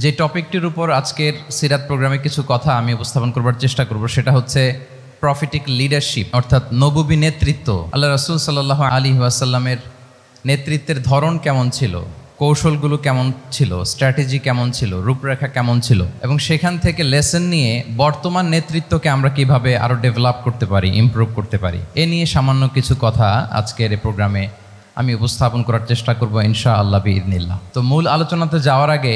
যে টপিকটির উপর আজকের সিরাত প্রোগ্রামে কিছু কথা আমি উপস্থাপন করবার চেষ্টা করব সেটা হচ্ছে প্রফিটিক লিডারশিপ, অর্থাৎ নবুবী নেতৃত্ব। আল্লাহ রাসূল সাল্লাল্লাহু আলাইহি ওয়াসাল্লামের নেতৃত্বের ধরন কেমন ছিল, কৌশলগুলো কেমন ছিল, স্ট্র্যাটেজি কেমন ছিল, রূপরেখা কেমন ছিল, এবং সেখান থেকে লেসন নিয়ে বর্তমান নেতৃত্বকে আমরা কিভাবে আরও ডেভেলপ করতে পারি, ইমপ্রুভ করতে পারি, এ নিয়ে সামান্য কিছু কথা আজকের এই প্রোগ্রামে আমি উপস্থাপন করার চেষ্টা করব ইনশাআল্লাহ বিইذনিল্লাহ। তো মূল আলোচনাতে যাওয়ার আগে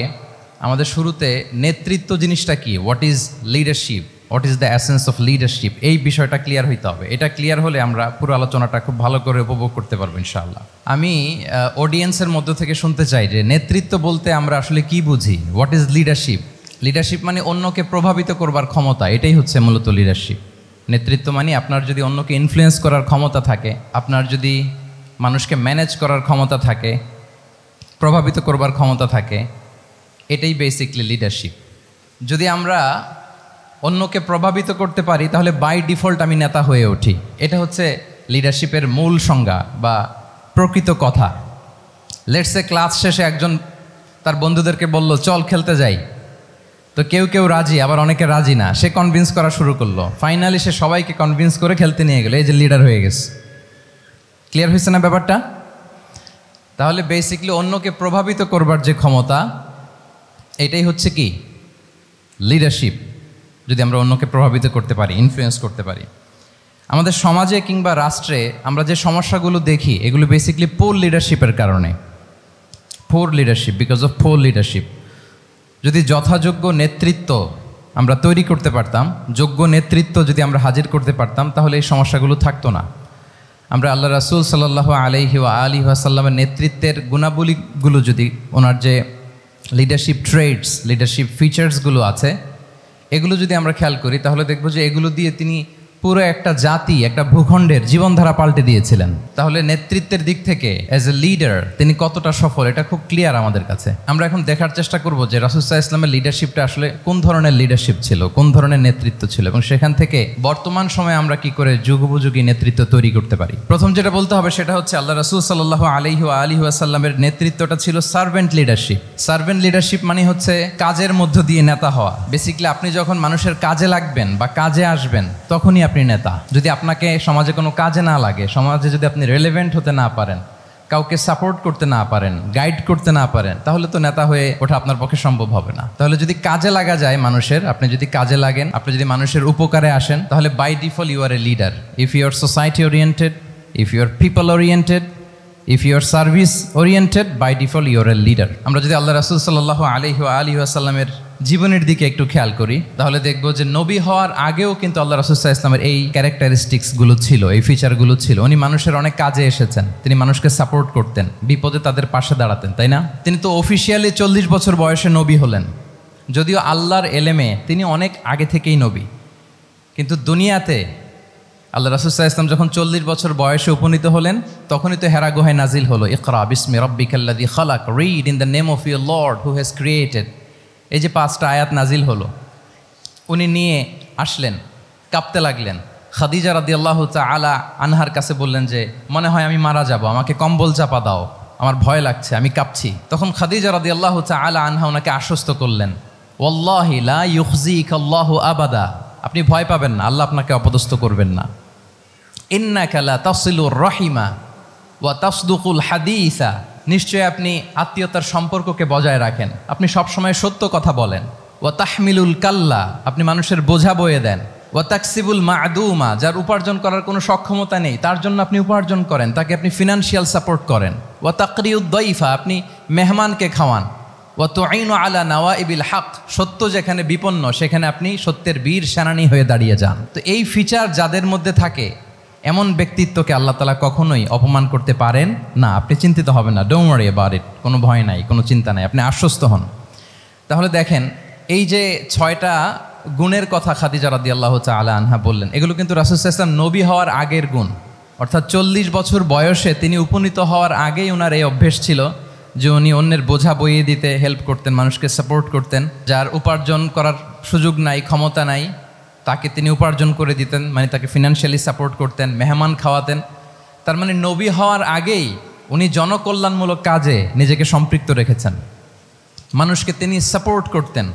আমাদের শুরুতে নেতৃত্ব জিনিসটা কি, what is leadership, what is the essence of leadership, এই বিষয়টা ক্লিয়ার হইতে হবে। এটা ক্লিয়ার হলে আমরা পুরো আলোচনাটা খুব ভালো করে উপভোগ করতে পারবো ইনশাআল্লাহ। আমি অডিয়েন্সের মধ্য থেকে শুনতে চাই যে নেতৃত্ব বলতে আমরা আসলে কি বুঝি, হোয়াট ইজ লিডারশিপ। লিডারশিপ মানে অন্যকে প্রভাবিত করবার ক্ষমতা, এটাই হচ্ছে মূলত লিডারশিপ। নেতৃত্ব মানে আপনার যদি অন্যকে ইনফ্লুয়েন্স করার ক্ষমতা থাকে, আপনার যদি মানুষকে ম্যানেজ করার ক্ষমতা থাকে, প্রভাবিত করবার ক্ষমতা থাকে, এটাই বেসিকলি লিডারশিপ। যদি আমরা অন্যকে প্রভাবিত করতে পারি তাহলে বাই ডিফল্ট আমি নেতা হয়ে উঠি। এটা হচ্ছে লিডারশিপের মূল সংজ্ঞা বা প্রকৃত কথা। লেটসে ক্লাস শেষে একজন তার বন্ধুদেরকে বলল চল খেলতে যাই, তো কেউ কেউ রাজি, আবার অনেকে রাজি না। সে কনভিন্স করা শুরু করলো, ফাইনালি সে সবাইকে কনভিন্স করে খেলতে নিয়ে গেল, এই যে লিডার হয়ে গেছে। ক্লিয়ার হয়েছে না ব্যাপারটা? তাহলে বেসিকলি অন্যকে প্রভাবিত করবার যে ক্ষমতা, এটাই হচ্ছে কি লিডারশিপ। যদি আমরা অন্যকে প্রভাবিত করতে পারি, ইনফ্লুয়েন্স করতে পারি। আমাদের সমাজে কিংবা রাষ্ট্রে আমরা যে সমস্যাগুলো দেখি এগুলো বেসিকলি পোর লিডারশিপের কারণে। Poor leadership, because of poor leadership. যদি যথাযোগ্য নেতৃত্ব আমরা তৈরি করতে পারতাম, যোগ্য নেতৃত্ব যদি আমরা হাজির করতে পারতাম, তাহলে এই সমস্যাগুলো থাকতো না। আমরা আল্লাহ রাসূল সাল্লাল্লাহু আলাইহি ওয়াসাল্লামের নেতৃত্বের গুণাবলীগুলো, যদি ওনার যে লিডারশিপ ট্রেডস, লিডারশিপ ফিচার্সগুলো আছে, এগুলো যদি আমরা খেয়াল করি তাহলে দেখব যে এগুলো দিয়ে তিনি পুরো একটা জাতি, একটা ভূখণ্ডের জীবনধারা পাল্টে দিয়েছিলেন। তাহলে নেতৃত্বের দিক থেকে অ্যাজ এ লিডার তিনি কতটা সফল, এটা খুব ক্লিয়ার আমাদের কাছে। আমরা এখন দেখার চেষ্টা করব যে রাসূল সাল্লাল্লাহু আলাইহি ওয়াসাল্লামের লিডারশিপটা আসলে কোন ধরনের লিডারশিপ ছিল, কোন ধরনের নেতৃত্ব ছিল, এবং সেখান থেকে বর্তমান সময়ে আমরা কি করে যুগোপযোগী নেতৃত্ব তৈরি করতে পারি। প্রথম যেটা বলতে হবে সেটা হচ্ছে আল্লাহ রাসূল সাল্লাল্লাহু আলাইহি ওয়াসাল্লামের নেতৃত্বটা ছিল সার্ভেন্ট লিডারশিপ। সার্ভেন্ট লিডারশিপ মানে হচ্ছে কাজের মধ্য দিয়ে নেতা হওয়া। বেসিক্যালি আপনি যখন মানুষের কাজে লাগবেন বা কাজে আসবেন তখনই আপনি নেতা। যদি আপনাকে সমাজে কোনো কাজে না লাগে, সমাজে যদি আপনি রেলেভেন্ট হতে না পারেন, কাউকে সাপোর্ট করতে না পারেন, গাইড করতে না পারেন, তাহলে তো নেতা হয়ে ওঠা আপনার পক্ষে সম্ভব হবে না। তাহলে যদি কাজে লাগা যায় মানুষের, আপনি যদি কাজে লাগেন, আপনি যদি মানুষের উপকারে আসেন, তাহলে by default you are a leader. If you are society oriented, if you are people oriented, if you are service oriented, by default you are a leader. আমরা যদি আল্লাহ রাসূল সাল্লাল্লাহু আলাইহি ওয়াসাল্লামের জীবনের দিকে একটু খেয়াল করি তাহলে দেখবো যে নবী হওয়ার আগেও কিন্তু আল্লাহ রাসূল সাল্লাল্লাহু আলাইহি ওয়াসাল্লামের এই ক্যারেক্টারিস্টিক্সগুলো ছিল, এই ফিচারগুলো ছিল। উনি মানুষের অনেক কাজে এসেছেন, তিনি মানুষকে সাপোর্ট করতেন, বিপদে তাদের পাশে দাঁড়াতেন, তাই না? তিনি তো অফিসিয়ালি 40 বছর বয়সে নবী হলেন, যদিও আল্লাহর এলেমে তিনি অনেক আগে থেকেই নবী। কিন্তু দুনিয়াতে আল্লাহ রাসূল সাল্লাল্লাহু আলাইহি ওয়াসাল্লাম যখন 40 বছর বয়সে উপনীত হলেন, তখনই তো হেরা গুহায় নাজিল হলো ইকরা বিসমি রাব্বিকাল্লাযী খালাক, read in the name of your lord who has created. এই যে 5টা আয়াত নাজিল হলো, উনি নিয়ে আসলেন, কাঁপতে লাগলেন। খাদিজা রাদিয়াল্লাহু তাআলা আনহার কাছে বললেন যে মনে হয় আমি মারা যাব, আমাকে কম্বল চাপা দাও, আমার ভয় লাগছে, আমি কাঁপছি। তখন খাদিজা রাদিয়াল্লাহু তাআলা আনহা ওনাকে আশ্বস্ত করলেন, ওয়াল্লাহি লা ইউখজিকাল্লাহু আবাদা, আপনি ভয় পাবেন না, আল্লাহ আপনাকে অপদস্থ করবেন না। ইন্নাকা লা তাসিলুর রাহিমা ওয়া তাসদুকুল হাদিসা, নিশ্চয়ই আপনি আত্মীয়তার সম্পর্ককে বজায় রাখেন, আপনি সবসময় সত্য কথা বলেন। ওয়া তাহমিলুল কাল্লা, আপনি মানুষের বোঝা বয়ে দেন। ওয়া তাকসিবুল মা'দুমা, যার উপার্জন করার কোনো সক্ষমতা নেই তার জন্য আপনি উপার্জন করেন, তাকে আপনি ফিনান্সিয়াল সাপোর্ট করেন। ওয়া তাকরিউদ দাইফা, আপনি মেহমানকে খাওয়ান। ওয়া তুঈনু আলা নাওয়াইবিল হক, সত্য যেখানে বিপন্ন সেখানে আপনি সত্যের বীর সেনানী হয়ে দাঁড়িয়ে যান। তো এই ফিচার যাদের মধ্যে থাকে এমন ব্যক্তিত্বকে আল্লাহ তাআলা কখনোই অপমান করতে পারেন না। আপনি চিন্তিত হবেন না, ডোন্ট ওয়ারি অ্যাবাউট ইট, কোনো ভয় নাই, কোনো চিন্তা নাই, আপনি আশ্বস্ত হন। তাহলে দেখেন এই যে 6টা গুণের কথা খাদিজা রাদিয়াল্লাহু তাআলা আনহা বললেন, এগুলো কিন্তু রাসূল সাল্লাল্লাহু আলাইহি ওয়াসাল্লাম নবী হওয়ার আগের গুণ। অর্থাৎ 40 বছর বয়সে তিনি উপনীত হওয়ার আগেই ওনার এই অভ্যেস ছিল যে উনি অন্যের বোঝা বইয়ে দিতে হেল্প করতেন, মানুষকে সাপোর্ট করতেন। যার উপার্জন করার সুযোগ নাই, ক্ষমতা নাই, তাকে তিনি উপার্জন করে দিতেন, মানে তাকে ফিনান্সিয়ালি সাপোর্ট করতেন, মেহমান খাওয়াতেন। তার মানে নবী হওয়ার আগেই উনি জনকল্যাণমূলক কাজে নিজেকে সম্পৃক্ত রেখেছেন। মানুষকে তিনি সাপোর্ট করতেন,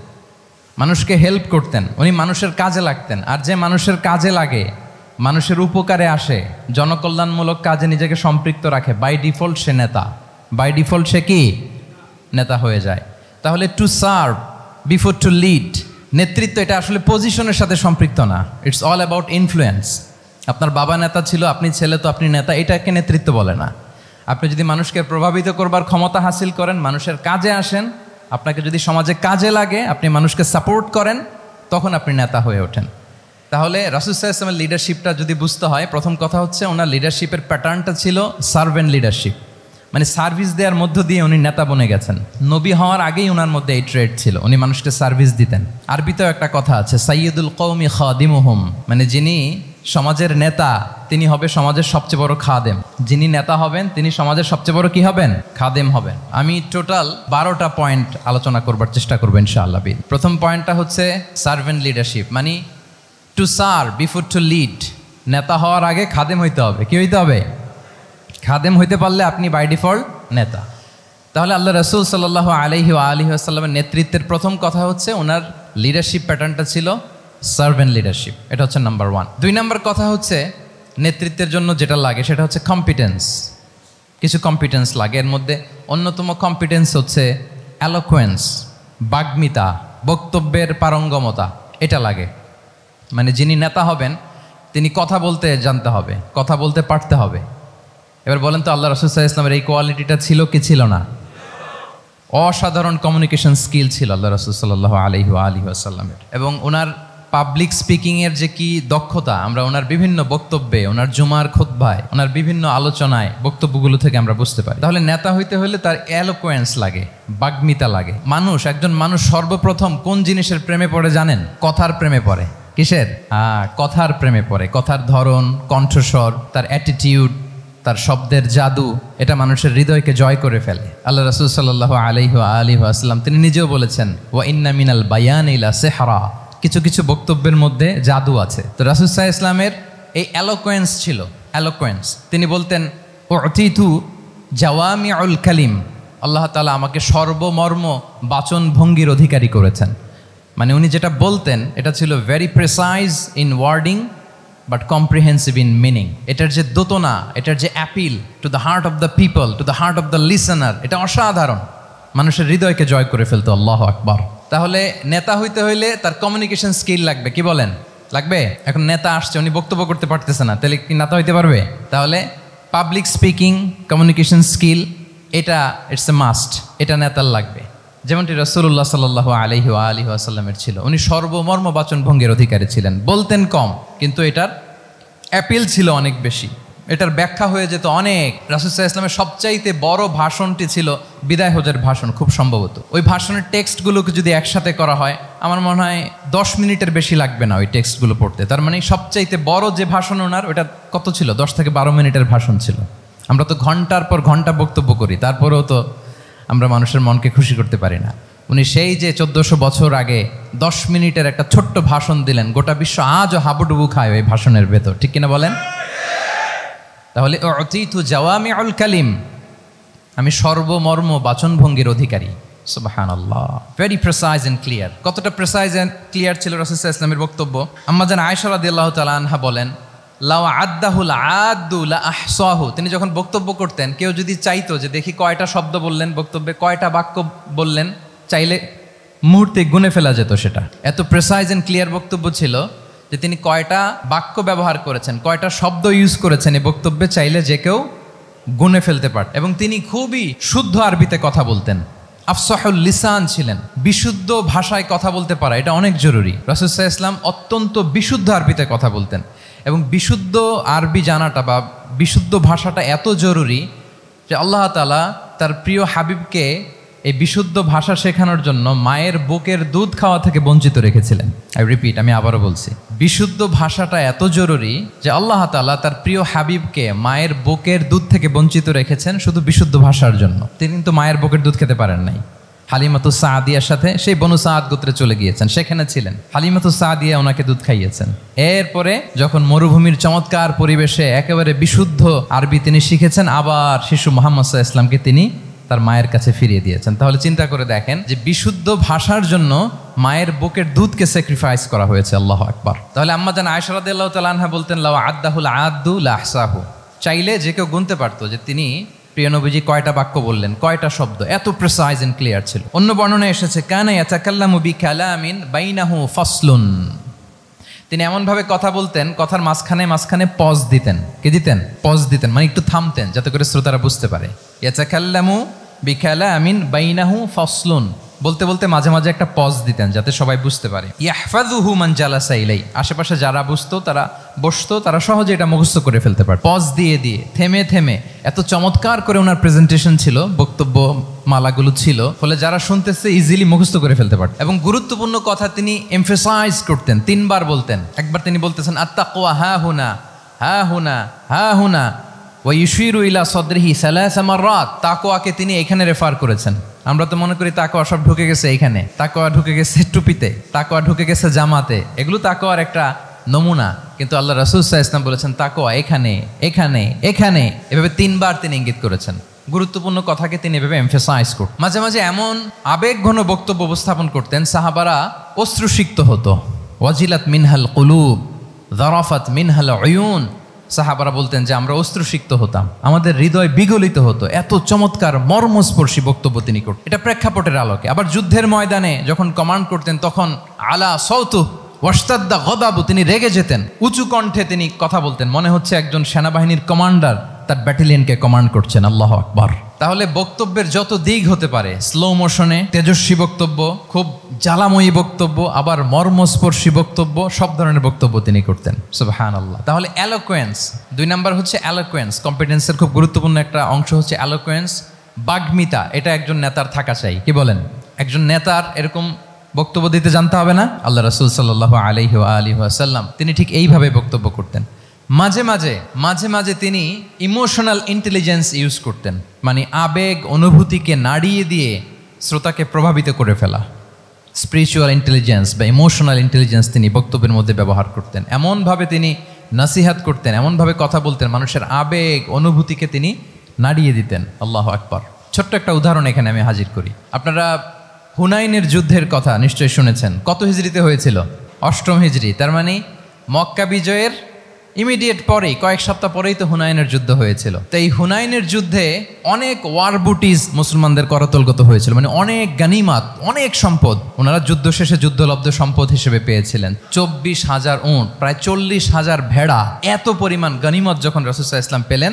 মানুষকে হেল্প করতেন, উনি মানুষের কাজে লাগতেন। আর যে মানুষের কাজে লাগে, মানুষের উপকারে আসে, জনকল্যাণমূলক কাজে নিজেকে সম্পৃক্ত রাখে, বাই ডিফল্ট সে নেতা, বাই ডিফল্ট সে কি নেতা হয়ে যায়। তাহলে to serve before to lead, নেতৃত্ব এটা আসলে পজিশনের সাথে সম্পৃক্ত না, ইটস অল অ্যাবাউট ইনফ্লুয়েন্স। আপনার বাবা নেতা ছিল, আপনি ছেলে তো আপনি নেতা, এটাকে নেতৃত্ব বলে না। আপনি যদি মানুষকে প্রভাবিত করবার ক্ষমতা হাসিল করেন, মানুষের কাজে আসেন, আপনাকে যদি সমাজে কাজে লাগে, আপনি মানুষকে সাপোর্ট করেন, তখন আপনি নেতা হয়ে ওঠেন। তাহলে রাসূল সাল্লাল্লাহু আলাইহি ওয়াসাল্লামের লিডারশিপটা যদি বুঝতে হয়, প্রথম কথা হচ্ছে ওনার লিডারশিপের প্যাটার্নটা ছিল সার্ভেন্ট লিডারশিপ, মানে সার্ভিস দেওয়ার মধ্য দিয়ে উনি নেতা বনে গেছেন। নবী হওয়ার আগেই ওনার মধ্যে এই ট্রেড ছিল, উনি মানুষকে সার্ভিস দিতেন। আরবিতেও একটা কথা আছে, সাইয়্যিদুল কওমি খাদিমুহুম, মানে যিনি সমাজের নেতা তিনি হবে সমাজের সবচেয়ে বড় খাদেম। যিনি নেতা হবেন তিনি সমাজের সবচেয়ে বড় কি হবেন? খাদেম হবেন। আমি টোটাল 12টা পয়েন্ট আলোচনা করবার চেষ্টা করবো ইনশাআল্লাহ। প্রথম পয়েন্টটা হচ্ছে সার্ভেন্ট লিডারশিপ, মানে to serve before to lead. নেতা হওয়ার আগে খাদেম হইতে হবে। কি হইতে হবে? খাদেম হইতে পারলে আপনি বাই ডিফল্ট নেতা। তাহলে আল্লাহ রাসূল সাল্লাল্লাহু আলাইহি ওয়া আলিহি ওয়াসাল্লামের নেতৃত্বের প্রথম কথা হচ্ছে ওনার লিডারশিপ প্যাটার্নটা ছিল সার্ভেন্ট লিডারশিপ। এটা হচ্ছে নাম্বার 1। 2 নম্বর কথা হচ্ছে নেতৃত্বের জন্য যেটা লাগে সেটা হচ্ছে কম্পিটেন্স। কিছু কম্পিটেন্স লাগে, এর মধ্যে অন্যতম কম্পিটেন্স হচ্ছে অ্যালোকোয়েন্স, বাগ্মিতা, বক্তব্যের পারঙ্গমতা, এটা লাগে। মানে যিনি নেতা হবেন তিনি কথা বলতে জানতে হবে, কথা বলতে পারতে হবে। এবার বলেন তো আল্লাহ রাসূল সাল্লাল্লাহু আলাইহি ওয়াসাল্লামের এই কোয়ালিটিটা ছিল কি ছিল না? অসাধারণ কমিউনিকেশন স্কিল ছিল আল্লাহ রাসূল সাল্লাল্লাহু আলাইহি ওয়াসাল্লামের। এবং ওনার পাবলিক স্পিকিংয়ের যে কি দক্ষতা, আমরা ওনার বিভিন্ন বক্তব্যে, ওনার জুমার খুতবায়, ওনার বিভিন্ন আলোচনায়, বক্তব্যগুলো থেকে আমরা বুঝতে পারি। তাহলে নেতা হইতে হলে তার এলোকোয়েন্স লাগে, বাগ্মিতা লাগে। একজন মানুষ সর্বপ্রথম কোন জিনিসের প্রেমে পড়ে জানেন? কথার প্রেমে পড়ে। কিসের? কথার প্রেমে পড়ে। কথার ধরন, কণ্ঠস্বর, তার অ্যাটিটিউড, তার শব্দের জাদু, এটা মানুষের হৃদয়কে জয় করে ফেলে। আল্লাহ রাসূল সাল্লাল্লাহু আলাইহি ওয়াসাল্লাম তিনি নিজেও বলেছেন, ওয়া ইন্না মিনাল বায়ানি লা সিহরা, কিছু কিছু বক্তব্যের মধ্যে জাদু আছে। তো রাসূল সাল্লাল্লাহু আলাইহি ওয়াসাল্লামের এই এলোকোয়েন্স ছিল, এলোকোয়েন্স। তিনি বলতেন, উতিতু জাওয়ামিউল কালিম, আল্লাহ তাআলা আমাকে সর্বমর্ম বাচন ভঙ্গির অধিকারী করেছেন। মানে উনি যেটা বলতেন এটা ছিল very precise in wording but comprehensive in meaning. এটার যে দোতনা, এটার যে appeal to the heart of the people, to the heart of the listener, এটা অসাধারণ, মানুষের হৃদয়কে জয় করে ফেলতো। আল্লাহু আকবার। তাহলে নেতা হইতে হইলে তার কমিউনিকেশন স্কিল লাগবে। কি বলেন? লাগবে। এখন নেতা আসছে, উনি বক্তব্য করতে পারতেছে না, তাহলে কি নেতা হইতে পারবে? তাহলে পাবলিক স্পিকিং, কমিউনিকেশন স্কিল, এটা ইটস এ মাস্ট, এটা নেতার লাগবে। যেমনটি রাসূলুল্লাহ সাল্লাল্লাহু আলাইহি ওয়াসাল্লামের ছিল, উনি সর্বমর্ম বাচন ভঙ্গির অধিকারী ছিলেন। বলতেন কম, কিন্তু এটার অ্যাপিল ছিল অনেক বেশি, এটার ব্যাখ্যা হয়ে যেত অনেক। রাসূল সাল্লাল্লাহু আলাইহি ওয়াসাল্লামের সবচাইতে বড় ভাষণটি ছিল বিদায় হজের ভাষণ, খুব সম্ভবত। ওই ভাষণের টেক্সটগুলোকে যদি একসাথে করা হয়, আমার মনে হয় 10 মিনিটের বেশি লাগবে না ওই টেক্সটগুলো পড়তে। তার মানে সবচাইতে বড় যে ভাষণ ওনার, ওটা কত ছিল? 10 থেকে 12 মিনিটের ভাষণ ছিল। আমরা তো ঘন্টার পর ঘন্টা বক্তব্য করি, তারপরেও তো আমরা মানুষের মনকে খুশি করতে পারি না। উনি সেই যে 1400 বছর আগে 10 মিনিটের একটা ছোট্ট ভাষণ দিলেন, গোটা বিশ্ব আজও হাবুডুবু খায় ওই ভাষণের ভেতর, ঠিক কিনা বলেন? তাহলে উতিতু জাওয়ামিউল কালিম, আমি সর্বমর্ম বাচনভঙ্গির অধিকারী। সুবহানাল্লাহ, ভেরি প্রেসাইজ এন্ড ক্লিয়ার। কতটা প্রেসাইজ এন্ড ক্লিয়ার ছিল রাসূল সাল্লাল্লাহু আলাইহি ওয়াসাল্লামের বক্তব্য? আম্মা জান আয়েশা রাদিয়াল্লাহু তাআলা আনহা বলেন, লাউ আদ্দাহুল আদ্দু লা আহসাহু, তিনি যখন বক্তব্য করতেন, কেউ যদি চাইতো যে দেখি কয়টা শব্দ বললেন বক্তব্যে, কয়টা বাক্য বললেন, চাইলে মুহূর্তে গুনে ফেলা যেত সেটা। এত প্রেসাইজ এন্ড ক্লিয়ার বক্তব্য ছিল যে তিনি কয়টা বাক্য ব্যবহার করেছেন, কয়টা শব্দ ইউজ করেছেন এই বক্তব্যে, চাইলে যে কেউ গুনে ফেলতে পারত। এবং তিনি খুবই শুদ্ধ আরবিতে কথা বলতেন, আফসাহুল লিসান ছিলেন। বিশুদ্ধ ভাষায় কথা বলতে পারা এটা অনেক জরুরি। রাসূল সাল্লাল্লাহু আলাইহি ওয়াসাল্লাম অত্যন্ত বিশুদ্ধ আরবিতে কথা বলতেন। এবং বিশুদ্ধ আরবি জানাটা বা বিশুদ্ধ ভাষাটা এত জরুরি যে আল্লাহ তাআলা তার প্রিয় হাবিবকে এই বিশুদ্ধ ভাষা শেখানোর জন্য মায়ের বুকের দুধ খাওয়া থেকে বঞ্চিত রেখেছিলেন। আমি আবারও বলছি, বিশুদ্ধ ভাষাটা এত জরুরি যে আল্লাহ তাআলা তার প্রিয় হাবিবকে মায়ের বুকের দুধ থেকে বঞ্চিত রেখেছেন শুধু বিশুদ্ধ ভাষার জন্য। তিনি কিন্তু মায়ের বুকের দুধ খেতে পারেন নাই। হালিমাতু সাদিয়ার সাথে সেই বনু সাদ গোত্রে চলে গিয়েছেন, সেখানে ছিলেন। হালিমাতু সাদিয়া ওনাকে দুধ খাইয়েছেন। এরপরে যখন মরুভূমির চমৎকার পরিবেশে একেবারে বিশুদ্ধ আরবি তিনি শিখেছেন, আবার শিশু মুহাম্মদ সাল্লাল্লাহু আলাইহি ওয়াসাল্লামকে তিনি তার মায়ের কাছে ফিরিয়ে দিয়েছেন। তাহলে চিন্তা করে দেখেন যে বিশুদ্ধ ভাষার জন্য মায়ের বুকের দুধকে স্যাক্রিফাইস করা হয়েছে। আল্লাহু আকবার। তাহলে আম্মা জান আয়েশা রাদিয়াল্লাহু তাআলা আনহা বলতেন, লাউ আদ্দাহুল আদ্দু লাহসাহু, চাইলে যে কেউ গুনতে পারতো যে তিনি প্রিয় নবীজি কয়টা বাক্য বললেন, কয়টা শব্দ, এত প্রিসাইজ এন্ড ক্লিয়ার ছিল। অন্য বর্ণনায় এসেছে কানা ইয়াতাকাল্লামু বিকালামিন বাইনাহু ফাসলুন, তিনি এমনভাবে কথা বলতেন, কথার মাঝখানে মাঝখানে পজ দিতেন। কে দিতেন? পজ দিতেন, মানে একটু থামতেন যাতে করে শ্রোতারা বুঝতে পারে। ইয়াতাকাল্লামু বিকালামিন বাইনাহু ফাসলুন, বলতে বলতে মাঝে মাঝে একটা পজ দিতেন যাতে সবাই বুঝতে পারে। ইয়াহফাযুহু মান জালাসা ইলাই, আশেপাশে যারা বুঝতো, তারা বসতো, তারা সহজে এটা মুখস্থ করে ফেলতে পারে। পজ দিয়ে দিয়ে থেমে থেমে এত চমৎকার করে ওনার প্রেজেন্টেশন ছিল, বক্তব্য মালাগুলো ছিল, ফলে যারা শুনতেছে ইজিলি মুখস্থ করে ফেলতে পারত। এবং গুরুত্বপূর্ণ কথা তিনি এমফেসাইজ করতেন, 3 বার বলতেন। একবার তিনি বলতেছেন আত্তাকওয়া হা হুনা হা হুনা হা হুনা ওয়া ইউশিরু ইলা সাদরিহি সালাসা মাররাত, তাকওয়াকে তিনি এখানে রেফার করেছেন। আমরা তো মনে করি তাকওয়া সব ঢুকে গেছে এখানে, তাকওয়া ঢুকে গেছে টুপিতে, তাকওয়া ঢুকে গেছে জামাতে, এগুলো তাকওয়ার একটা নমুনা। কিন্তু আল্লাহ রাসূল সাল্লাল্লাহু আলাইহি ওয়াসাল্লাম বলেছেন তাকওয়া এখানে এখানে এখানে, এভাবে 3 বার তিনি ইঙ্গিত করেছেন। গুরুত্বপূর্ণ কথাকে তিনি এভাবে এমফেসাইজ করতেন। মাঝে মাঝে এমন আবেগঘন বক্তব্য উপস্থাপন করতেন, সাহাবারা অশ্রুসিক্ত হতো। ওয়াজিলাত মিনহাল কুলুব যারাফাত মিনহাল উয়ুন, সাহাবারা বলতেন যে আমরা অশ্রুসিক্ত হতাম, আমাদের হৃদয় বিগলিত হতো, এত চমৎকার মর্মস্পর্শী বক্তব্য তিনি করতেন। এটা প্রেক্ষাপটের আলোকে। আবার যুদ্ধের ময়দানে যখন কমান্ড করতেন তখন আলা সাউতু ওয়াশতাদ্দা গদাবু, তিনি রেগে যেতেন, উঁচু কণ্ঠে তিনি কথা বলতেন, মনে হচ্ছে একজন সেনাবাহিনীর কমান্ডার তার ব্যাটালিয়নকে কমান্ড করছেন। আল্লাহু আকবার। তাহলে বক্তব্যের যত দিক হতে পারে, স্লো মোশনে তেজস্বী বক্তব্য, খুব জ্বালাময়ী বক্তব্য, আবার মর্মস্পর্শী বক্তব্য, সব ধরনের বক্তব্য তিনি করতেন। সুবহানাল্লাহ। তাহলে এলোকোয়েন্স, 2 নাম্বার হচ্ছে এলোকোয়েন্স। কম্পিটেন্সের খুব গুরুত্বপূর্ণ একটা অংশ হচ্ছে এলোকোয়েন্স, বাগ্মিতা। এটা একজন নেতার থাকা চাই। কি বলেন? একজন নেতার এরকম বক্তব্য দিতে জানতে হবে না? আল্লাহ রাসূল সাল্লাল্লাহু আলাইহি ওয়া আলিহি ওয়াসাল্লাম তিনি ঠিক এইভাবে বক্তব্য করতেন। মাঝে মাঝে তিনি ইমোশনাল ইন্টেলিজেন্স ইউজ করতেন, মানে আবেগ অনুভূতিকে নাড়িয়ে দিয়ে শ্রোতাকে প্রভাবিত করে ফেলা। স্পিরিচুয়াল ইন্টেলিজেন্স বা ইমোশনাল ইন্টেলিজেন্স তিনি বক্তব্যের মধ্যে ব্যবহার করতেন। এমনভাবে তিনি নসিহাত করতেন, এমনভাবে কথা বলতেন, মানুষের আবেগ অনুভূতিকে তিনি নাড়িয়ে দিতেন। আল্লাহু আকবার। ছোট্ট একটা উদাহরণ এখানে আমি হাজির করি। আপনারা হুনাইনের যুদ্ধের কথা নিশ্চয়ই শুনেছেন। কত হিজরিতে হয়েছিল? 8ম হিজরি। তার মানে মক্কা বিজয়ের ইমিডিয়েট পরেই, কয়েক সপ্তাহ পরেই তো হুনাইনের যুদ্ধ হয়েছিল। তো এই হুনাইনের যুদ্ধে অনেক ওয়ার বুটিজ মুসলমানদের করতলগত হয়েছিল, মানে অনেক গানিমাত, অনেক সম্পদ ওনারা যুদ্ধ শেষে যুদ্ধলব্ধ সম্পদ হিসেবে পেয়েছিলেন। 24,000 উট, প্রায় 40,000 ভেড়া, এত পরিমাণ গানিমত যখন রাসূল সাল্লাল্লাহু আলাইহি ওয়াসাল্লাম পেলেন,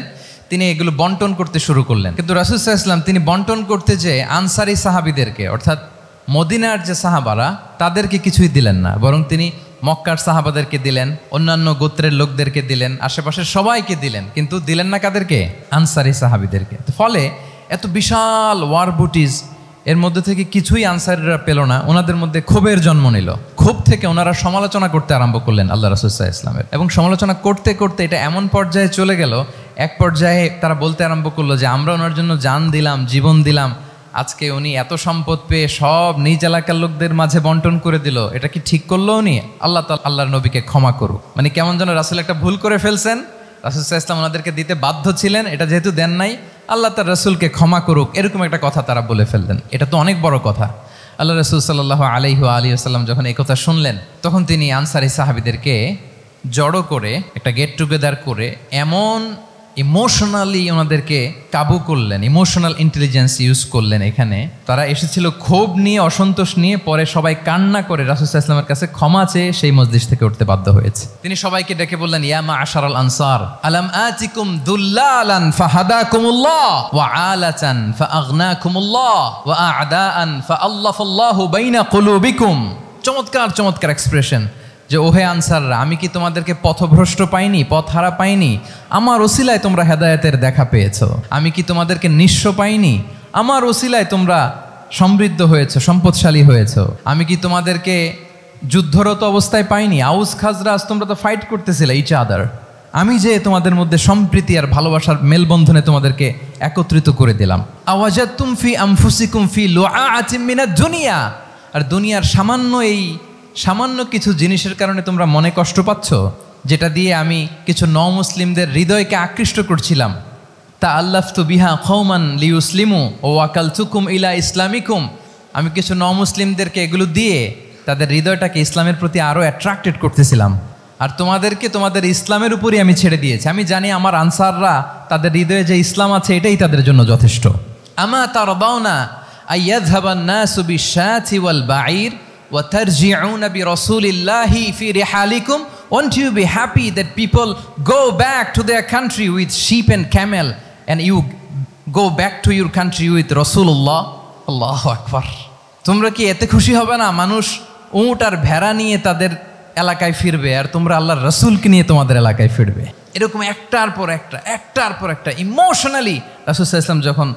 তিনি এগুলো বন্টন করতে শুরু করলেন। কিন্তু রাসূল সাল্লাল্লাহু আলাইহি ওয়াসাল্লাম তিনি বন্টন করতে যে আনসারি সাহাবীদেরকে, অর্থাৎ মদিনার যে সাহাবারা, তাদেরকে কিছুই দিলেন না, বরং তিনি মক্কার সাহাবাদেরকে দিলেন, অন্যান্য গোত্রের লোকদেরকে দিলেন, আশেপাশের সবাইকে দিলেন, কিন্তু দিলেন না কাদেরকে? আনসারি সাহাবীদেরকে। ফলে এত বিশাল ওয়ার বুটিজ, এর মধ্যে থেকে কিছুই আনসারিরা পেল না। ওনাদের মধ্যে ক্ষোভের জন্ম নিল। ক্ষোভ থেকে ওনারা সমালোচনা করতে আরম্ভ করলেন আল্লাহ রাসূল সাল্লাল্লাহু আলাইহি ওয়াসাল্লামের। এবং সমালোচনা করতে করতে এটা এমন পর্যায়ে চলে গেল, এক পর্যায়ে তারা বলতে আরম্ভ করলো যে আমরা ওনার জন্য জান দিলাম, জীবন দিলাম, আজকে উনি এত সম্পদ পেয়ে সব নিজ এলাকার লোকদের মাঝে বন্টন করে দিল, এটা কি ঠিক করলো উনি? আল্লাহ তাআলা আল্লাহর নবীকে ক্ষমা করুক। মানে কেমন যেন রাসূল একটা ভুল করে ফেলছেন, রাসূল সাল্লাল্লাহু আলাইহি ওয়াসাল্লাম ওনাদেরকে দিতে বাধ্য ছিলেন, এটা যেহেতু দেন নাই, আল্লাহ তার রাসূলকে ক্ষমা করুক, এরকম একটা কথা তারা বলে ফেললেন। এটা তো অনেক বড় কথা। আল্লাহ রাসূল সাল্লাল্লাহু আলাইহি ওয়া আলিহি ওয়াসাল্লাম যখন এই কথা শুনলেন, তখন তিনি আনসারি সাহাবীদেরকে জড়ো করে একটা গেট টুগেদার করে এমন ইমোশনালি ওনাদেরকে কাবু করলেন, ইমোশনাল ইন্টেলিজেন্স ইউজ করলেন। এখানে তারা এসেছিল ক্ষোভ নিয়ে, অসন্তোষ নিয়ে, পরে সবাই কান্না করে রাসূল সাল্লাল্লাহু আলাইহি ওয়াসাল্লামের কাছে ক্ষমা চেয়ে সেই মজলিস থেকে উঠতে বাধ্য হয়েছে। তিনি সবাইকে ডেকে বললেন, ইয়া মা'আশারাল আনসার আলাম আতিকুম দুল্লালান ফাহাদাকুমুল্লাহ ওয়া আলাতান ফাআগনাকুমুল্লাহ ওয়া আ'দাআন ফাআল্লাফাল্লাহু বাইনা কুলুবিকুম। চমৎকার চমৎকার এক্সপ্রেশন, যে ওহে আনসাররা, আমি কি তোমাদেরকে পথভ্রষ্ট পাইনি, পথহারা পাইনি? আমার ওসিলায় তোমরা হেদায়েতের দেখা পেয়েছো। আমি কি তোমাদেরকে নিঃস্ব পাইনি? আমার ওসিলায় তোমরা সমৃদ্ধ হয়েছো, সম্পদশালী হয়েছো। আমি কি তোমাদেরকে যুদ্ধরত অবস্থায় পাইনি? আউস খাজরাজ তোমরা তো ফাইট করতেছিলে ইচ আদার। আমি যে তোমাদের মধ্যে সম্প্রীতি আর ভালোবাসার মেলবন্ধনে তোমাদেরকে একত্রিত করে দিলাম। আওয়াজাতুম ফি আনফুসিকুম ফি লুআআতিম মিনাদ দুনিয়া, আর দুনিয়ার সামান্য কিছু জিনিসের কারণে তোমরা মনে কষ্ট পাচ্ছ, যেটা দিয়ে আমি কিছু মুসলিমদের হৃদয়কে আকৃষ্ট করছিলাম। তাআল্লাফতু বিহা কওমান লিয়ুসলিমু ওয়া ওয়াকালতুকুম ইলা ইসলামিকুম, আমি কিছু নমুসলিমদেরকে এগুলো দিয়ে তাদের হৃদয়টাকে ইসলামের প্রতি আরও অ্যাট্রাক্টেড করতেছিলাম, আর তোমাদেরকে তোমাদের ইসলামের উপরই আমি ছেড়ে দিয়েছি। আমি জানি আমার আনসাররা তাদের হৃদয়ে যে ইসলাম আছে এটাই তাদের জন্য যথেষ্ট। আমা তারদাউনা আইয়াযহাবান নাসু বিশ-শাতি ওয়াল বাঈর ওয়া তারজিউনা বিরাসূলিল্লাহি ফি রিহালিকুম, won't you be happy that people go back to their country with sheep and camel and you go back to your country with Rasulullah? আল্লাহু আকবার। তোমরা কি এতে খুশি হবে না মানুষ উট আর ভেড়া নিয়ে তাদের এলাকায় ফিরবে আর তোমরা আল্লাহর রাসূলকে নিয়ে তোমাদের এলাকায় ফিরবে? এরকম একটার পর একটা ইমোশনালি রাসূল সাল্লাল্লাহু আলাইহি ওয়াসাল্লাম যখন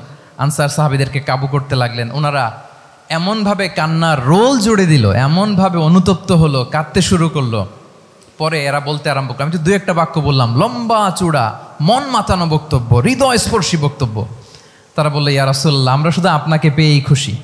আনসার সাহাবীদেরকে কাবু করতে লাগলেন, ওনারা এমনভাবে কান্নার রোল জুড়ে দিল, এমনভাবে অনুতপ্ত হলো, কাঁদতে শুরু করলো। পরে এরা বলতে আরম্ভ করলো, আমি তো 2-1 বাক্য বললাম, লম্বা চূড়া মন মাতানো বক্তব্য, হৃদয়স্পর্শী বক্তব্য। তারা বললো, ইয়া রাসূলুল্লাহ, আমরা শুধু আপনাকে পেয়েই খুশি।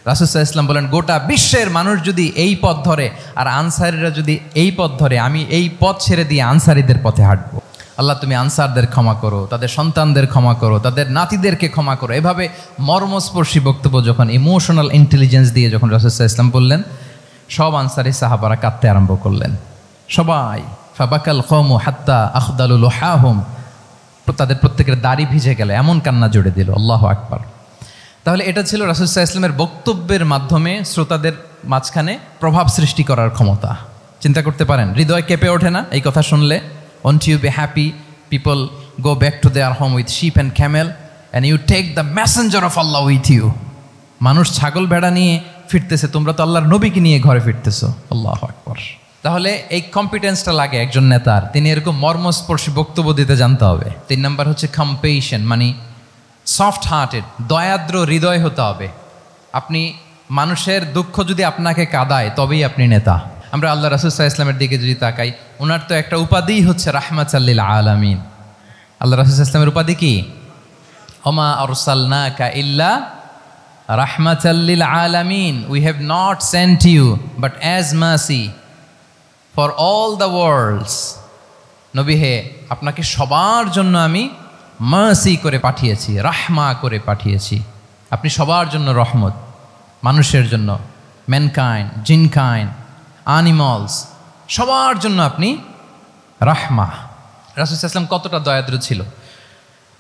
রাসূল সাল্লাল্লাহু আলাইহি ওয়াসাল্লাম বলেন, গোটা বিশ্বের মানুষ যদি এই পথ ধরে আর আনসারীরা যদি এই পথ ধরে, আমি এই পথ ছেড়ে দিয়ে আনসারীদের পথে হাঁটবো। আল্লাহ তুমি আনসারদের ক্ষমা করো, তাদের সন্তানদের ক্ষমা করো, তাদের নাতিদেরকে ক্ষমা করো। এভাবে মর্মস্পর্শী বক্তব্য যখন ইমোশনাল ইন্টেলিজেন্স দিয়ে যখন রাসূল সাল্লাল্লাহু আলাইহি ওয়াসাল্লাম বললেন, সব আনসারী সাহাবারা কাঁদতে আরম্ভ করলেন, সবাই। ফাবাকাল কওমু হাত্তা আখদালু লুহাহুম, তাদের প্রত্যেকের দাড়ি ভিজে গেল, এমন কান্না জুড়ে দিল। আল্লাহু আকবার। তাহলে এটা ছিল রাসূল সাল্লাল্লাহু আলাইহি ওয়াসাল্লামের বক্তব্যের মাধ্যমে শ্রোতাদের মাঝখানে প্রভাব সৃষ্টি করার ক্ষমতা। চিন্তা করতে পারেন, হৃদয় কেঁপে ওঠে না এই কথা শুনলে? Won't you be happy people go back to their home with sheep and camel and you take the messenger of Allah with you? মানুষ ছাগল ভেড়া নিয়ে ফিরতেছে, তোমরা তো আল্লাহর নবীকে নিয়ে ঘরে ফিরতেছো। আল্লাহু আকবার। তাহলে এই কম্পিটেন্সটা লাগে একজন নেতার, তিনি এরকম মর্মস্পর্শী বক্তব্য দিতে জানতে হবে। 3 নাম্বার হচ্ছে কম্পেশন, মানে সফট হার্টেড, দয়াদ্র হৃদয় হতে হবে। আপনি মানুষের দুঃখ যদি আপনাকে কাঁদায় তবেই আপনি নেতা। আমরা আল্লাহ রাসূল সাল্লাল্লাহু আলাইহি ওয়াসাল্লামের দিকে যদি তাকাই, ওনার তো একটা উপাধিই হচ্ছে রাহমাতাল লিল আলামিন। আল্লাহ রাসূল সাল্লাল্লাহু আলাইহি ওয়াসাল্লামের উপাধি কি? ওমা আরসালনাকা ইল্লা রাহমাতাল লিল আলামিন, we have not sent you but as mercy for all the worlds. নবী হে, আপনাকে সবার জন্য আমি মার্সি করে পাঠিয়েছি, রাহমা করে পাঠিয়েছি। আপনি সবার জন্য রহমত, মানুষের জন্য, ম্যানকাইন্ড, জিনকাইন্ড, অ্যানিমালস, সবার জন্য আপনি রাহমা। রাসূল সাল্লাল্লাহু আলাইহি ওয়াসাল্লাম কতটা দয়াদ্র ছিল।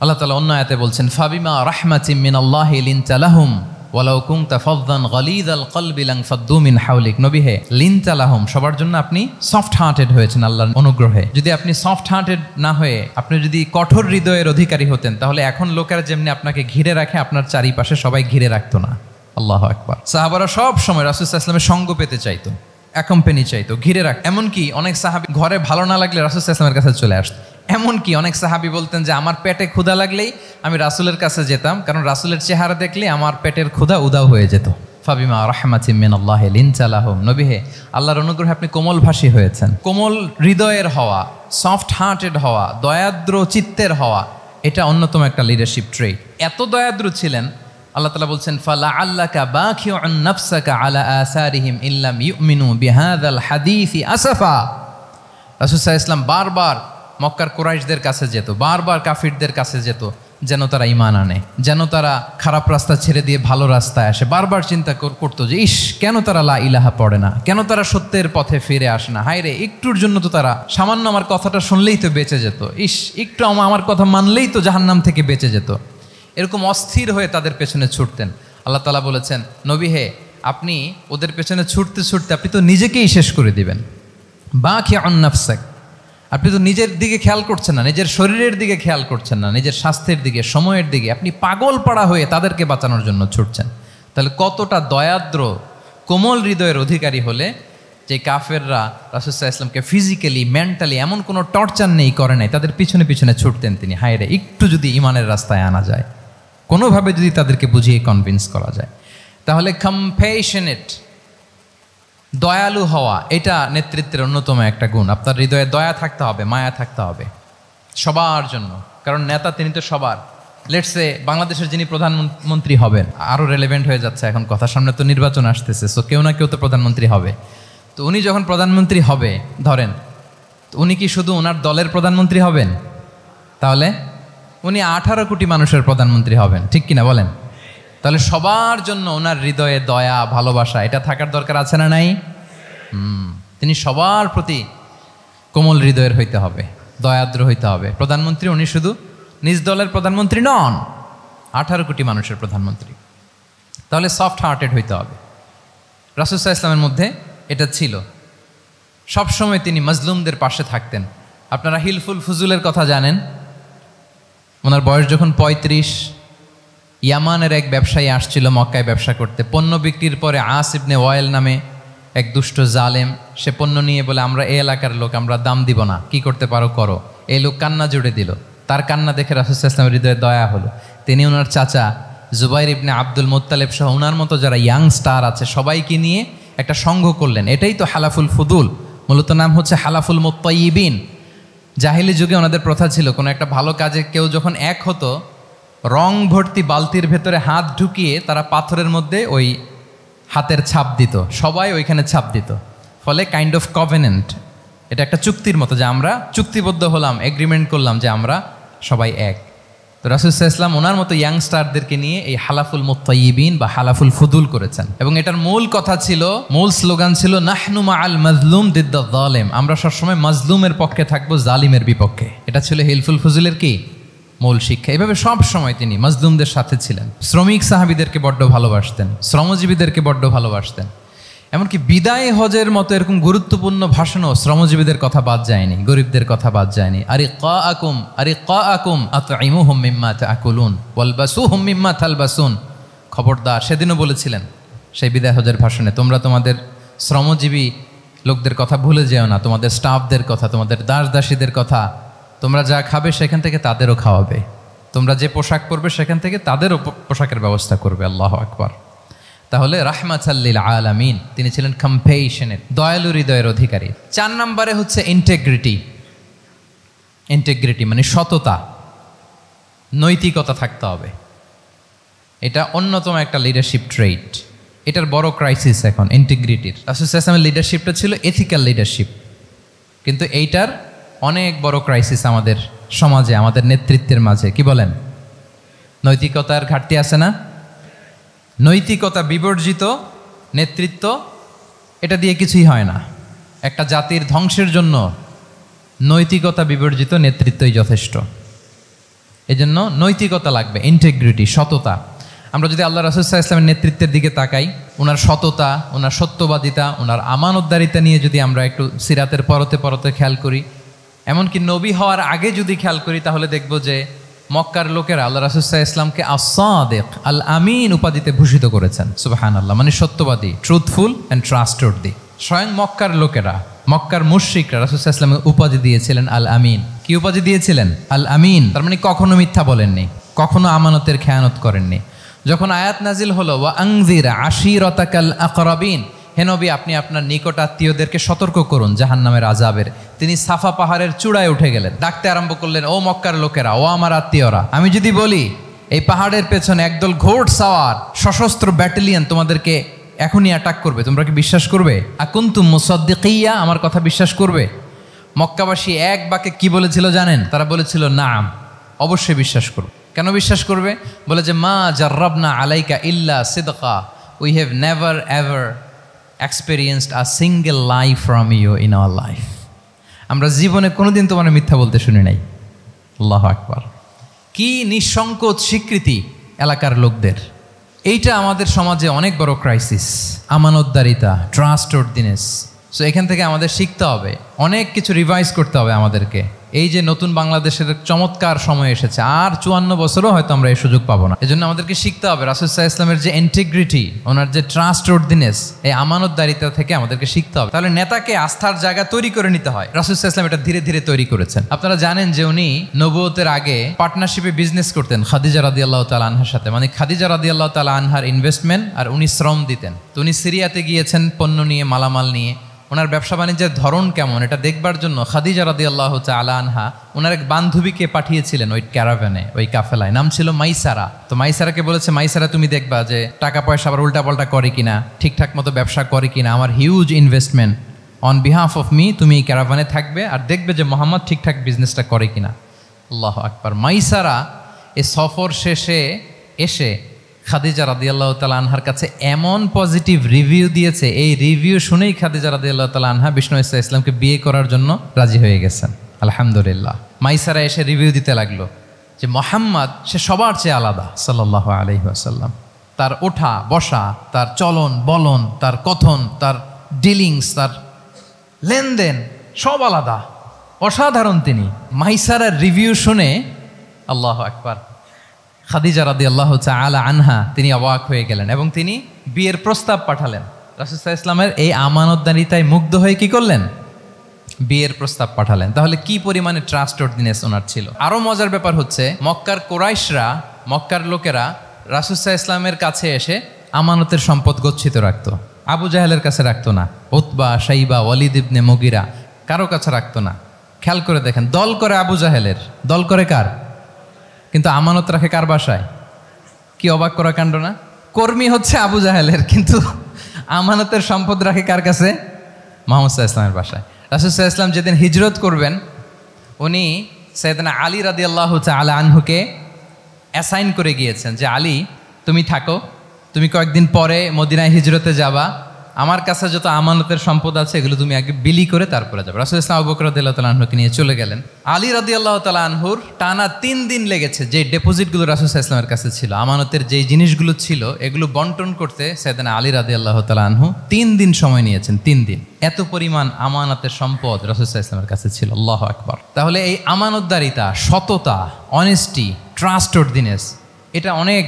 আল্লাহ তাআলা অন্য আয়াতে বলছেন, ফাবিমা রাহমাতিম মিনাল্লাহি লিনতা লাহুম ওয়ালাউ কুনতা ফাযযান গালিযাল কলবি লানফাদ্দু মিন হাওলিক। নবী হে, লিনতা লাহুম, সবার জন্য আপনি সফট হার্টেড হয়েছেন আল্লাহর অনুগ্রহে। যদি আপনি সফট হার্টেড না হয়ে আপনি যদি কঠোর হৃদয়ের অধিকারী হতেন, তাহলে এখন লোকেরা যেমনি আপনাকে ঘিরে রাখে, আপনার চারিপাশে সবাই ঘিরে রাখতো না। আল্লাহু আকবার। সাহাবারা সব সময় রাসূল সাল্লাল্লাহু আলাইহি ওয়াসাল্লামের সঙ্গ পেতে চাইতো, অ্যাকম্পানি চাইতো, ঘিরে রাখ। এমনকি অনেক সাহাবী ঘরে ভালো না লাগলে রাসূল সাল্লাল্লাহু আলাইহি ওয়াসাল্লামের কাছে চলে আসতো। এমনকি অনেক সাহাবী বলতেন যে আমার পেটে ক্ষুধা লাগলেই আমি রাসূলের কাছে যেতাম, কারণ রাসূলের চেহারা দেখলে আমার পেটের ক্ষুধা উধাও হয়ে যেত। ফাবিমা রাহমাতিম মিনাল্লাহি লিনতা লাহুম। নবী হে, আল্লাহর অনুগ্রহে আপনি কোমলভাষী হয়েছেন। কোমল হৃদয়ের হওয়া, সফট হার্টেড হওয়া, দয়াদ্র চিত্তের হওয়া, এটা অন্যতম একটা লিডারশিপ ট্রেট। এত দয়াদ্র ছিলেন, আল্লাহ তাআলা বলছেন, ফালাআল্লাকা বাখিউন নাফসাকা আলা আসারিহিম ইল্লাম ইউমিনু বিহাযাল হাদীসি আসাফা। রাসূল সাল্লাল্লাহু আলাইহি ওয়াসাল্লাম বারবার মক্কার কুরাইশদের কাছে যেত, বারবার কাফিরদের কাছে যেত, যেন তারা ঈমান আনে, যেন তারা খারাপ রাস্তা ছেড়ে দিয়ে ভালো রাস্তায় আসে। বারবার চিন্তা করতো যে ইস, কেন তারা লা ইলাহা পড়ে না, কেন তারা সত্যের পথে ফিরে আসে না। হায় রে, একটুর জন্য তো তারা সামান্য আমার কথাটা শুনলেই তো বেঁচে যেত, ইস একটু আমার কথা মানলেই তো জাহান্নাম থেকে বেঁচে যেত। এরকম অস্থির হয়ে তাদের পেছনে ছুটতেন। আল্লাহ তাআলা বলেছেন, নবী হে, আপনি ওদের পেছনে ছুটতে ছুটতে আপনি তো নিজেকেই শেষ করে দিবেন। বাখিউন নাফসাক, আপনি তো নিজের দিকে খেয়াল করছেন না, নিজের শরীরের দিকে খেয়াল করছেন না, নিজের স্বাস্থ্যের দিকে, সময়ের দিকে, আপনি পাগল পাড়া হয়ে তাদেরকে বাঁচানোর জন্য ছুটছেন। তাহলে কতটা দয়াদ্র কোমল হৃদয়ের অধিকারী হলে যে কাফেররা রাসূল সাল্লাল্লাহু আলাইহি ওয়াসাল্লামকে ফিজিক্যালি, মেন্টালি এমন কোনো টর্চার নেই করে নাই, তাদের পিছনে পিছনে ছুটতেন তিনি। হায় রে, একটু যদি ইমানের রাস্তায় আনা যায়, কোনোভাবে যদি তাদেরকে বুঝিয়ে কনভিন্স করা যায়। তাহলে কম্প্যাশনেট, দয়ালু হওয়া, এটা নেতৃত্বের অন্যতম একটা গুণ। আপনার হৃদয়ে দয়া থাকতে হবে, মায়া থাকতে হবে সবার জন্য, কারণ নেতা তিনি তো সবার। লেটসে বাংলাদেশের যিনি প্রধানমন্ত্রী হবেন, আরও রেলেভেন্ট হয়ে যাচ্ছে এখন কথা, সামনে তো নির্বাচন আসতেছে, সো কেউ না কেউ তো প্রধানমন্ত্রী হবে। তো উনি যখন প্রধানমন্ত্রী হবে ধরেন, তো উনি কি শুধু ওনার দলের প্রধানমন্ত্রী হবেন? তাহলে উনি 18 কোটি মানুষের প্রধানমন্ত্রী হবেন, ঠিক কিনা বলেন? তাহলে সবার জন্য ওনার হৃদয়ে দয়া ভালোবাসা এটা থাকার দরকার আছে না নাই? তিনি সবার প্রতি কোমল হৃদয়ের হইতে হবে, দয়াদ্র হইতে হবে। প্রধানমন্ত্রী উনি শুধু নিজ দলের প্রধানমন্ত্রী নন, 18 কোটি মানুষের প্রধানমন্ত্রী। তাহলে সফট হার্টেড হইতে হবে। রাসূল সাল্লাল্লাহু আলাইহি ওয়াসাল্লামের মধ্যে এটা ছিল। সবসময় তিনি মাজলুমদের পাশে থাকতেন। আপনারা হিলফুল ফুজুলের কথা জানেন। ওনার বয়স যখন 35, ইয়ামানের এক ব্যবসায়ী আসছিল মক্কায় ব্যবসা করতে। পণ্য বিক্রির পরে আস ইবনে ওয়াইল নামে এক দুষ্ট জালেম, সে পণ্য নিয়ে বলে আমরা এই এলাকার লোক, আমরা দাম দিব না, কি করতে পারো করো। এই লোক কান্না জুড়ে দিল। তার কান্না দেখে রাসূল সাল্লাল্লাহু আলাইহি ওয়াসাল্লামের হৃদয়ে দয়া হলো। তিনি ওনার চাচা জুবাইর ইবনে আব্দুল মুত্তালিব সহ ওনার মতো যারা ইয়াং স্টার আছে সবাইকে নিয়ে একটা সংঘ করলেন। এটাই তো হালাফুল ফুদুল, মূলত নাম হচ্ছে হালাফুল মুত্তাইয়িবিন। জাহিলি যুগে ওনাদের প্রথা ছিল, কোনো একটা ভালো কাজে কেউ যখন এক হতো, রং ভর্তি বালতির ভেতরে হাত ঢুকিয়ে তারা পাথরের মধ্যে ওই হাতের ছাপ দিত, সবাই ওইখানে ছাপ দিত। ফলে কাইন্ড অফ কভেনেন্ট, এটা একটা চুক্তির মতো যে আমরা চুক্তিবদ্ধ হলাম, এগ্রিমেন্ট করলাম যে আমরা সবাই এক। তো রাসূল সাল্লাল্লাহু আলাইহি ওয়াসাল্লাম ওনার মতো ইয়াংস্টারদেরকে নিয়ে এই হালাফুল মুত্তাইয়িবিন বা হালাফুল ফুদুল করেছেন। এবং এটার মূল কথা ছিল, মূল স্লোগান ছিল নাহনু মাআল মাজলুম দিদ্দা যালিম, আমরা সবসময় মাজলুমের পক্ষে থাকবো, জালিমের বিপক্ষে। এটা ছিল হিলফুল ফুজুলের কি মূল শিক্ষা। এভাবে সব সময় তিনি মাজলুমদের সাথে ছিলেন। শ্রমিক সাহাবীদেরকে বড্ড ভালোবাসতেন, শ্রমজীবীদেরকে বড্ড ভালোবাসতেন। এমনকি বিদায় হজের মতো এরকম গুরুত্বপূর্ণ ভাষণও শ্রমজীবীদের কথা বাদ যায়নি, গরিবদের কথা বাদ যায়নি। আরিকাআকুম আতঈমুহুম মিম্মা তাআকুলুন ওয়ালবাসুহুম মিম্মা তালবাসুন। খবরদার, সেদিনও বলেছিলেন সেই বিদায় হজের ভাষণে, তোমরা তোমাদের শ্রমজীবী লোকদের কথা ভুলে যেও না, তোমাদের স্টাফদের কথা, তোমাদের দাস দাসীদের কথা। তোমরা যা খাবে সেখান থেকে তাদেরও খাওয়াবে, তোমরা যে পোশাক পরবে সেখান থেকে তাদেরও পোশাকের ব্যবস্থা করবে। আল্লাহু আকবার। তাহলে রাহমাতাল লিল আলামিন, তিনি ছিলেন কম্পেশনের, দয়ালু হৃদয়ের অধিকারী। 4 নম্বরে হচ্ছে ইন্টেগ্রিটি। ইন্টেগ্রিটি মানে সততা, নৈতিকতা থাকতে হবে। এটা অন্যতম একটা লিডারশিপ ট্রেট। এটার বড় ক্রাইসিস এখন ইন্টিগ্রিটির। রাসূল সাল্লাল্লাহু আলাইহি ওয়াসাল্লামের লিডারশিপটা ছিল এথিক্যাল লিডারশিপ, কিন্তু এইটার অনেক বড় ক্রাইসিস আমাদের সমাজে, আমাদের নেতৃত্বের মাঝে। কি বলেন? নৈতিকতার ঘাটতি আছে না? নৈতিকতা বিবর্জিত নেতৃত্ব, এটা দিয়ে কিছুই হয় না। একটা জাতির ধ্বংসের জন্য নৈতিকতা বিবর্জিত নেতৃত্বই যথেষ্ট। এজন্য নৈতিকতা লাগবে, ইন্টিগ্রিটি, সততা। আমরা যদি আল্লাহ রাসূল সাল্লাল্লাহু আলাইহি ওয়াসাল্লামের নেতৃত্বের দিকে তাকাই, ওনার সততা, ওনার সত্যবাদিতা, ওনার আমানতদারিতা নিয়ে যদি আমরা একটু সিরাতের পরতে পরতে খেয়াল করি, এমনকি নবী হওয়ার আগে যদি খেয়াল করি, তাহলে দেখব যে মক্কার লোকেরা আল্লাহ রাসূল সাল্লাল্লাহু আলাইহি ওয়াসাল্লামকে আস-সাদিক আল আমিন উপাধিতে ভূষিত করেছেন। সুবহানাল্লাহ, মানে সত্যবাদী, ট্রুথফুল অ্যান্ড ট্রাস্টওয়ার্দি। স্বয়ং মক্কার লোকেরা, মক্কার মুশরিকরা রাসূল সাল্লাল্লাহু আলাইহি ওয়াসাল্লামকে উপাধি দিয়েছিলেন আল আমিন। কি উপাধি দিয়েছিলেন? আল আমিন। তার মানে কখনো মিথ্যা বলেননি, কখনো আমানতের খেয়ানত করেননি। যখন আয়াত নাজিল হলো ওয়া আনজির আশিরাতাকাল আকরাবিন, হে নবী আপনি আপনার নিকট আত্মীয়দেরকে সতর্ক করুন জাহান্নামের আযাবের, তিনি সাফা পাহাড়ের চূড়ায় উঠে গেলেন, ডাকতে আরম্ভ করলেন, ও মক্কার লোকেরা, ও আমার আত্মীয়রা, আমি যদি বলি এই পাহাড়ের পেছনে একদল ঘোড় সাওয়ার সশস্ত্র ব্যাটালিয়ন তোমাদেরকে এখনই অ্যাটাক করবে, তোমরা কি বিশ্বাস করবে? আকুনতুম মুসাদ্দিকিয়া, আমার কথা বিশ্বাস করবে? মক্কাবাসী এক বাক্যে কি বলেছিল জানেন? তারা বলেছিল নাম, অবশ্যই বিশ্বাস করব। কেন বিশ্বাস করবে? বলে যে মা জাররাবনা আলাইকা ইল্লা সিদকা, we have never ever experienced a single lie from you in our life. আমরা জীবনে কোনোদিন তোমার মিথ্যা বলতে শুনি নাই। আল্লাহু আকবার। কি নিঃসংকোচ স্বীকৃতি এলাকার লোকদের। এইটা আমাদের সমাজে অনেক বড় ক্রাইসিস, আমানতদারিতা, ট্রাস্টওয়ার্দিনেস। সো এখান থেকে আমাদের শিখতে হবে, অনেক কিছু রিভাইজ করতে হবে আমাদেরকে। এই যে নতুন বাংলাদেশের চমৎকার সময় এসেছে, আর 54 বছরও হয়তো আমরা এই সুযোগ পাবো না। এজন্য আমাদেরকে শিখতে হবে রাসূল সাল্লাল্লাহু আলাইহি ওয়াসাল্লামের যে ইন্টিগ্রিটি, ওনার যে ট্রাস্টওয়ার্দিনেস, এই আমানতদারিতা থেকে আমাদেরকে শিখতে হবে। তাহলে নেতাকে আস্থার জায়গা তৈরি করে নিতে হয়। রাসূল সাল্লাল্লাহু আলাইহি ওয়াসাল্লাম এটা ধীরে ধীরে তৈরি করেছেন। আপনারা জানেন যে উনি নবুয়তের আগে পার্টনারশিপে বিজনেস করতেন খাদিজা রাদিয়াল্লাহু তাআলা আনহার সাথে, মানে খাদিজা রাদিয়াল্লাহু তাআলা আনহার ইনভেস্টমেন্ট আর উনি শ্রম দিতেন। তো উনি সিরিয়াতে গিয়েছেন পণ্য নিয়ে, মালামাল নিয়ে। ওনার ব্যবসা বাণিজ্যের ধরন কেমন এটা দেখবার জন্য খাদিজা রাদিয়াল্লাহু তাআলা আনহা ওনার এক বান্ধবীকে পাঠিয়েছিলেন ওই ক্যারাভ্যানে, ওই কাফেলায়। নাম ছিল মাইসারা। তো মাইসারাকে বলেছে, মাইসারা তুমি দেখবা যে টাকা পয়সা আবার উল্টাপাল্টা করে কিনা, ঠিকঠাক মতো ব্যবসা করে কিনা, আমার huge investment on behalf of me, তুমি এই ক্যারাভ্যানে থাকবে আর দেখবে যে মোহাম্মদ ঠিকঠাক বিজনেসটা করে কিনা। আল্লাহু আকবার। মাইসারা এই সফর শেষে এসে খাদিজা রাদিয়াল্লাহু তাআলা আনহার কাছে এমন পজিটিভ রিভিউ দিয়েছে, এই রিভিউ শুনেই খাদিজা রাদিয়াল্লাহু তাআলা আনহা বিষ্ণু ইসা ইসলামকে বিয়ে করার জন্য রাজি হয়ে গেছেন। আলহামদুলিল্লাহ। মাইসারা এসে রিভিউ দিতে লাগলো যে মোহাম্মদ সে সবার চেয়ে আলাদা সাল্লাল্লাহু আলাইহি ওয়াসাল্লাম। তার ওঠা বসা, তার চলন বলন, তার কথন, তার ডিলিংস, তার লেনদেন সব আলাদা, অসাধারণ তিনি। মাইসারার রিভিউ শুনে আল্লাহু আকবার, খাদিজা রাদিয়াল্লাহু তাআলা আনহা তিনি অবাক হয়ে গেলেন এবং তিনি বিয়ের প্রস্তাব পাঠালেন। রাসূল সাল্লাল্লাহু আলাইহি ওয়াসাল্লামের এই আমানতদারিতায় মুগ্ধ হয়ে কি করলেন? বিয়ের প্রস্তাব পাঠালেন। তাহলে কি পরিমাণে ট্রাস্টওয়ার্দিনেস ওনার ছিল। আরো মজার ব্যাপার হচ্ছে মক্কার কুরাইশরা, মক্কার লোকেরা রাসূল সাল্লাল্লাহু আলাইহি ওয়াসাল্লামের কাছে এসে আমানতের সম্পদ গচ্ছিত রাখতো। আবু জাহেলের কাছে রাখতো না, উতবা, শাইবা, ওয়ালিদ ইবনে মুগিরা কারো কাছে রাখতো না। খেয়াল করে দেখেন, দল করে আবু জাহেলের, দল করে কার? কিন্তু আমানত রাখে কার বাসায়? কি অবাক করা কাণ্ড না? কর্মী হচ্ছে আবু জাহেলের, কিন্তু আমানতের সম্পদ রাখে কার কাছে? মুহাম্মদ সাল্লাল্লাহু আলাইহি ওয়াসাল্লামের বাসায়। রাসূল সাল্লাল্লাহু আলাইহি ওয়াসাল্লাম যেদিন হিজরত করবেন, উনি সাইয়েদনা আলী রাদিয়াল্লাহু তাআলা আনহুকে অ্যাসাইন করে গিয়েছেন যে আলী তুমি থাকো, তুমি কয়েকদিন পরে মদিনায় হিজরতে যাবা, আমার কাছে যত আমানতের সম্পদ আছে এগুলো তুমি আগে বিলি করে তারপরে যাবে। রাসূল সাল্লাল্লাহু আবু বকর রাদিয়াল্লাহু তাআলা আনহুকে নিয়ে চলে গেলেন। আলী রাদিয়াল্লাহু তাআলা আনহুর টানা 3 দিন লেগেছে যে ডেপোজিটগুলো রাসূল সাল্লাল্লাহু আলাইহি ওয়াসাল্লামের কাছে ছিল, আমানতের যেই জিনিসগুলো ছিল এগুলো বন্টন করতে সাইয়েদনা আলী রাদিয়াল্লাহু তাআলা আনহু 3 দিন সময় নিয়েছেন। 3 দিন, এত পরিমাণ আমানতের সম্পদ রাসূল সাল্লাল্লাহু আলাইহি ওয়াসাল্লামের কাছে ছিল। আল্লাহু আকবার। তাহলে এই আমানতদারিতা, সততা, অনেস্টি, ট্রাস্টওয়ার্দিনেস এটা অনেক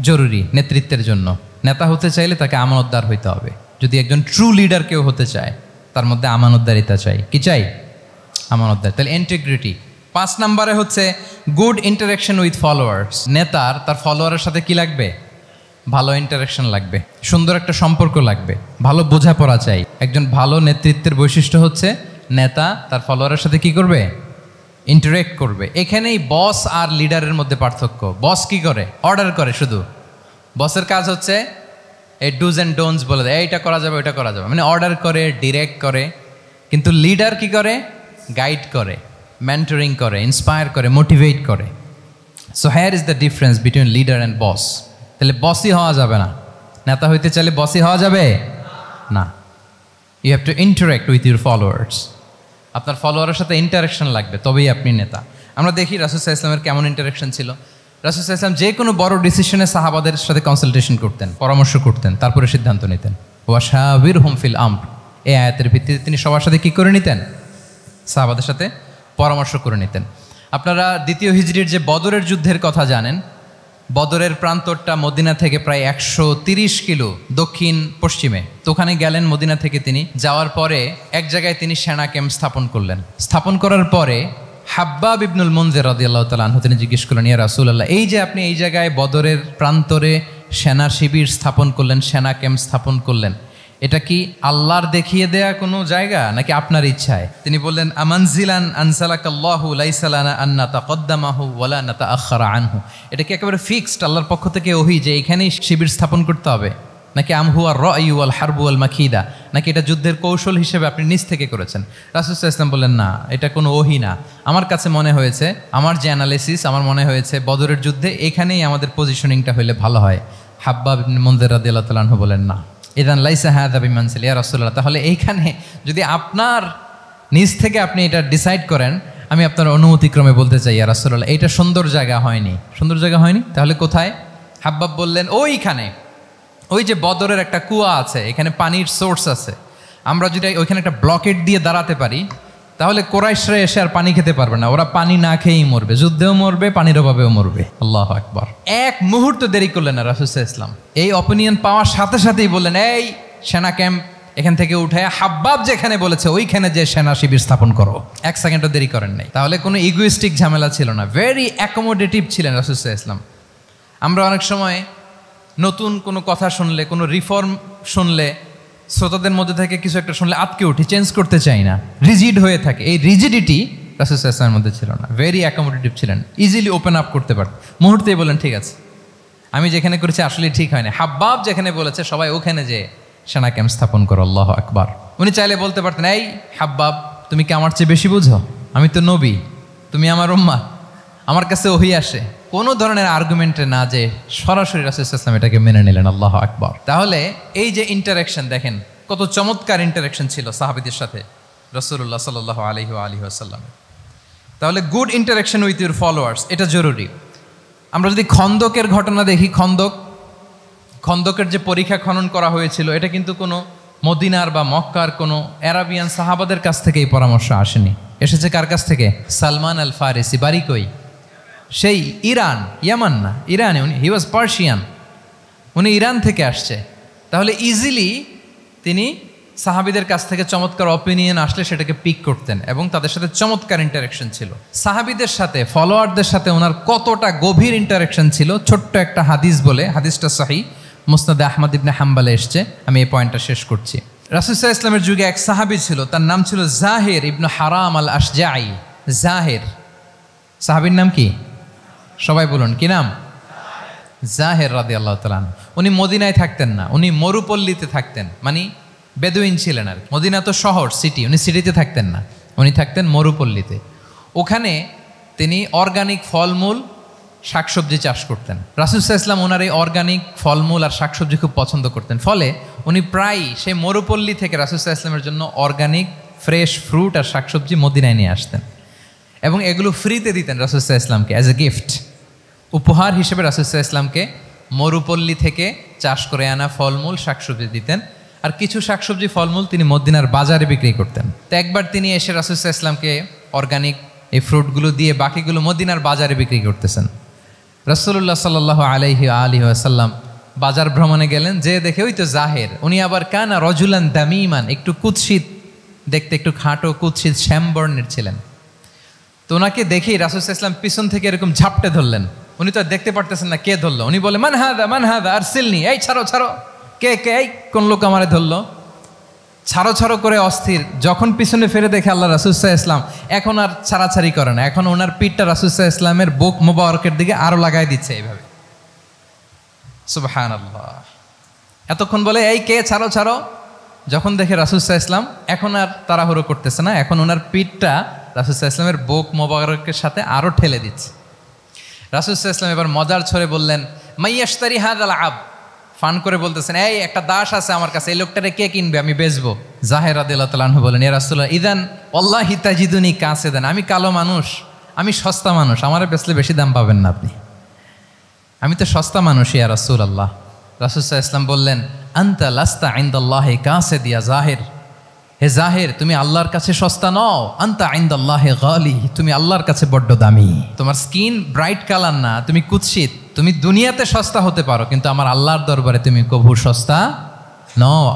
জরুরি নেতৃত্বের জন্য। নেতা হতে চাইলে তাকে আমানতদার হইতে হবে। যদি একজন ট্রু লিডার কেউ হতে চায় তার মধ্যে আমানতদারিতা চাই। কি চাই? আমানতদার। তাহলে ইন্টিগ্রিটি। 5 নম্বরে হচ্ছে গুড ইন্টারাকশন উইথ ফলোয়ার্স। নেতার তার ফলোয়ারের সাথে কি লাগবে? ভালো ইন্টারাকশন লাগবে, সুন্দর একটা সম্পর্ক লাগবে, ভালো বোঝাপড়া চাই। একজন ভালো নেতৃত্বের বৈশিষ্ট্য হচ্ছে নেতা তার ফলোয়ারের সাথে কি করবে? ইন্টারেক্ট করবে। এখানেই বস আর লিডারের মধ্যে পার্থক্য। বস কি করে? অর্ডার করে শুধু। বসের কাজ হচ্ছে এই ডুজ অ্যান্ড ডোন্টস বলে দেয়, এইটা করা যাবে ওইটা করা যাবে, মানে অর্ডার করে, ডিরেক্ট করে। কিন্তু লিডার কি করে? গাইড করে, মেন্টরিং করে, ইন্সপায়ার করে, মোটিভেট করে। So here is the difference between leader and boss. তাহলে বসই হওয়া যাবে না। নেতা হইতে চাইলে বসই হওয়া যাবে না। You have to interact with your followers. আপনার ফলোয়ারের সাথে ইন্টারাকশন লাগবে, তবেই আপনি নেতা। আমরা দেখি রাসূল সাল্লাল্লাহু আলাইহি ওয়াসাল্লামের কেমন ইন্টারাকশন ছিল। রাসূল সাল্লাল্লাহু আলাইহি ওয়াসাল্লাম যে কোনো বড় ডিসিশনে সাহাবাদের সাথে কনসালটেশন করতেন, পরামর্শ করতেন, তারপরে সিদ্ধান্ত নিতেন। ওয়াশাবিরহুম ফিল আমর, এই আয়াতের ভিত্তিতে তিনি সবার সাথে কি করে নিতেন? সাহাবাদের সাথে পরামর্শ করে নিতেন। আপনারা দ্বিতীয় হিজরির যে বদরের যুদ্ধের কথা জানেন, বদরের প্রান্তরটা মদিনা থেকে প্রায় 130 কিলো দক্ষিণ পশ্চিমে। তো ওখানে গেলেন মদিনা থেকে। তিনি যাওয়ার পরে এক জায়গায় তিনি সেনা ক্যাম্প স্থাপন করলেন। স্থাপন করার পরে হাব্বাব ইবনুল মুনজির রাদিয়াল্লাহু তাআলা আনহু তিনি জিজ্ঞেস করলেন, ইয়া রাসূলুল্লাহ, এই যে আপনি এই জায়গায় বদরের প্রান্তরে সেনা শিবির স্থাপন করলেন, সেনা ক্যাম্প স্থাপন করলেন, এটা কি আল্লাহর দেখিয়ে দেয়া কোনো জায়গা নাকি আপনার ইচ্ছায়? তিনি বললেন, আমানজিলান আনসালাকাল্লাহু লাইসা লানা আন নাতাকদ্দামাহু ওয়ালা নাতাআখারা আনহু। এটা কি একেবারে ফিক্সড আল্লাহর পক্ষ থেকে ওহী যে এখানেই শিবির স্থাপন করতে হবে, নাকি আমহুয়া রা'য়ু ওয়াল হারবু ওয়াল মাকিদা, নাকি এটা যুদ্ধের কৌশল হিসেবে আপনি নিজ থেকে করেছেন? রাসূল সাল্লাল্লাহু আলাইহি ওয়াসাল্লাম বললেন, না, এটা কোনো ওহী না। আমার কাছে মনে হয়েছে, আমার যে অ্যানালিসিস, আমার মনে হয়েছে বদরের যুদ্ধে এখানেই আমাদের পজিশনিংটা হইলে ভালো হয়। হাব্বাব ইবনে মুনজির রাদিয়াল্লাহু তাআলা আনহু বলেন, না, ইদান লাইসা হাযা বিমানসিল ইয়া রাসূলুল্লাহ, তাহলে এইখানে যদি আপনার নিজ থেকে আপনি এটা ডিসাইড করেন, আমি আপনার অনুমতিক্রমে বলতে চাই ইয়া রাসূলুল্লাহ, এটা সুন্দর জায়গা হয়নি। সুন্দর জায়গা হয়নি? তাহলে কোথায়? হাব্বাব বললেন, ওইখানে, ওই যে বদরের একটা কুয়া আছে, এখানে পানির সোর্স আছে। আমরা যদি ওইখানে একটা ব্লকেট দিয়ে দাঁড়াতে পারি, তাহলে কোরাইশরা এসে আর পানি খেতে পারবে না। ওরা পানি না খেয়েই মরবে, যুদ্ধেও মরবে, পানির অভাবেও মরবে। আল্লাহু আকবার। এক মুহূর্ত দেরি করলেন না রাসূল সাল্লাল্লাহু আলাইহি ওয়াসাল্লাম। এই অপিনিয়ন পাওয়ার সাথে সাথেই বললেন, এই সেনা ক্যাম্প এখান থেকে উঠে হাব্বাব যেখানে বলেছে ওইখানে যে সেনা শিবির স্থাপন করো। 1 সেকেন্ডও দেরি করেন নাই। তাহলে কোনো ইগোইস্টিক ঝামেলা ছিল না। ভেরি অ্যাকোমোডেটিভ ছিলেন রাসূল সাল্লাল্লাহু আলাইহি ওয়াসাল্লাম। আমরা অনেক সময় নতুন কোনো কথা শুনলে, কোনো রিফর্ম শুনলে, শ্রোতাদের মধ্যে থেকে কিছু একটা শুনলে আটকে উঠি, চেঞ্জ করতে চাই না, রিজিড হয়ে থাকে। এই রিজিডিটি রাসূল সাল্লাল্লাহু আলাইহি ওয়াসাল্লামের মধ্যে ছিল না। ভেরি অ্যাকোমোডেটিভ ছিলেন, ইজিলি ওপেন আপ করতে পারতেন। মুহূর্তেই বলেন, ঠিক আছে, আমি যেখানে করেছি আসলে ঠিক হয় না। হাব্বাব যেখানে বলেছে সবাই ওখানে যে সেনা ক্যাম্প স্থাপন করো। আল্লাহু আকবার। উনি চাইলে বলতে পারতেন, এই হাব্বাব, তুমি কি আমার চেয়ে বেশি বুঝো? আমি তো নবী, তুমি আমার উম্মাহ, আমার কাছে ওহী আসে, কোনো ধরনের আর্গুমেন্টে না যে সরাসরি রাসূল সাল্লাল্লাহু আলাইহি ওয়াসাল্লাম এটাকে মেনে নিলেন। আল্লাহু আকবার। তাহলে এই যে ইন্টারাকশন দেখেন, কত চমৎকার ইন্টারাকশন ছিল সাহাবীদের সাথে রাসূলুল্লাহ সাল্লাল্লাহু আলাইহি ওয়াসাল্লাম। তাহলে good interaction with your followers, এটা জরুরি। আমরা যদি খন্দকের ঘটনা দেখি, খন্দকের যে পরীক্ষা খনন করা হয়েছিল, এটা কিন্তু কোনো মদিনার বা মক্কার কোনো আরাবিয়ান সাহাবাদের কাছ থেকে এই পরামর্শ আসেনি। এসেছে কার কাছ থেকে? সালমান আল ফারিসি। বাড়ি কই? সেই ইরান, ইয়ামান না, ইরানে। হি ওয়াজ পার্সিয়ান, উনি ইরান থেকে আসছে। তাহলে ইজিলি তিনি সাহাবিদের কাছ থেকে চমৎকার অপিনিয়ন আসলে সেটাকে পিক করতেন এবং তাদের সাথে চমৎকার ইন্টারাকশন ছিল। সাহাবিদের সাথে, ফলোয়ারদের সাথে ওনার কতটা গভীর ইন্টারাকশন ছিল, ছোট্ট একটা হাদিস বলে, হাদিসটা সহিহ, মুসনাদে আহমদ ইবনে হাম্বালে এসছে। আমি এই পয়েন্টটা শেষ করছি। রাসূল সাল্লাল্লাহু আলাইহি ওয়াসাল্লামের যুগে এক সাহাবী ছিল, তার নাম ছিল জাহির ইবনে হারাম আল আশজাঈ। জাহির সাহাবীর নাম কি? সবাই বলুন, কি নাম? জাহির রাদিয়াল্লাহু তাআলা। উনি মদিনায় থাকতেন না, উনি মরুপল্লীতে থাকতেন, মানে বেদুইন ছিলেন আর। মদিনা তো শহর, সিটি, উনি সিটিতে থাকতেন না, উনি থাকতেন মরুপল্লীতে। ওখানে তিনি অর্গানিক ফলমূল, শাকসবজি চাষ করতেন। রাসূল সাল্লাল্লাহু আলাইহি ওয়াসাল্লাম ওনার এই অর্গানিক ফলমূল আর শাকসবজি খুব পছন্দ করতেন। ফলে উনি প্রায় সেই মরুপল্লী থেকে রাসূল সাল্লাল্লাহু আলাইহি ওয়াসাল্লামের জন্য অর্গানিক ফ্রেশ ফ্রুট আর শাকসবজি মদিনায় নিয়ে আসতেন এবং এগুলো ফ্রিতে দিতেন রাসূল সাল্লাল্লাহু আলাইহি ওয়াসাল্লামকে অ্যাজ এ গিফট। উপহার হিসেবে রাসূল সাল্লাল্লাহু আলাইহি ওয়াসাল্লামকে মরুপল্লী থেকে চাষ করে আনা ফলমূল শাকসবজি দিতেন, আর কিছু শাকসবজি ফলমূল তিনি মদিনার বাজারে বিক্রি করতেন। তো একবার তিনি এসে রাসূল সাল্লাল্লাহু আলাইহি ওয়াসাল্লামকে অর্গানিক এই ফ্রুটগুলো দিয়ে বাকিগুলো মদিনার বাজারে বিক্রি করতেছেন। রাসূলুল্লাহ সাল্লাল্লাহু আলাইহি ওয়াসাল্লাম বাজার ভ্রমণে গেলেন, যে দেখে ওই তো জাহির, উনি আবার কানা রজুলান দামিমান, একটু কুৎসিত দেখতে, একটু খাটো কুৎসিত শ্যামবর্ণের ছিলেন। তো ওনাকে দেখেই রাসূল সাল্লাল্লাহু আলাইহি ওয়াসাল্লাম পিছন থেকে এরকম ঝাপটে ধরলেন। উনি তো আর দেখতে পারতেছেন না কে ধরলো। উনি বলে, মান হাদা আরসিলনি, এই ছাড়ো, কে এই কোন লোক আমারে ধরলো? ছাড়ো করে অস্থির। যখন পিছনে ফিরে দেখে আল্লাহ রাসূল সাল্লাল্লাহু আলাইহি ওয়াসাল্লাম, এখন আর ছাড়াছাড়ি করে না, এখন ওনার পিঠটা রাসূল সাল্লাল্লাহু আলাইহি ওয়াসাল্লামের বুক মোবারকের দিকে আরো লাগাই দিচ্ছে এইভাবে। সুবহানাল্লাহ। এতক্ষণ বলে এই কে, ছাড়ো। যখন দেখে রাসূল সাল্লাল্লাহু আলাইহি ওয়াসাল্লাম এখন আর তাড়াহুড়ো করতেছে না, এখন ওনার পিঠটা রাসূল সাল্লাল্লাহু আলাইহি ওয়াসাল্লামের বুক মোবারকের সাথে আরো ঠেলে দিচ্ছে। রাসূল সাল্লাল্লাহু আলাইহি ওয়াসাল্লাম এবার মজার ছড়ে বললেন, মাইয়াশতারি হাযাল আব, ফান করে বলতেছেন, এই একটা দাস আছে আমার কাছে, এই লোকটারে কে কিনবে, আমি বেচবো। জাহির রাদিয়াল্লাহু তাআলা আনহু বলেন, ইয়া রাসূলুল্লাহ ইযান ওয়াল্লাহি তাজিদুনি কাসিদান, আমি কালো মানুষ, আমি সস্তা মানুষ, আমারে বেচলে বেশি দাম পাবেন না আপনি, আমি তো সস্তা মানুষ ইয়া রাসূলুল্লাহ। রাসূল সাল্লাল্লাহু আলাইহি ওয়াসাল্লাম বললেন, আনতা লাস্তা ইনদাল্লাহি কাসিদ ইয়া জাহির, হে জাহির তুমি আল্লাহর কাছে সস্তা নও, আনতা ইনদাল্লাহি গালি, তুমি আল্লাহর কাছে বড্ড দামি। তোমার স্কিন ব্রাইট কালার না, তুমি কুৎসিত, তুমি দুনিয়াতে সস্তা হতে পারো কিন্তু আমার আল্লাহর দরবারে তুমি কভু সস্তা নও।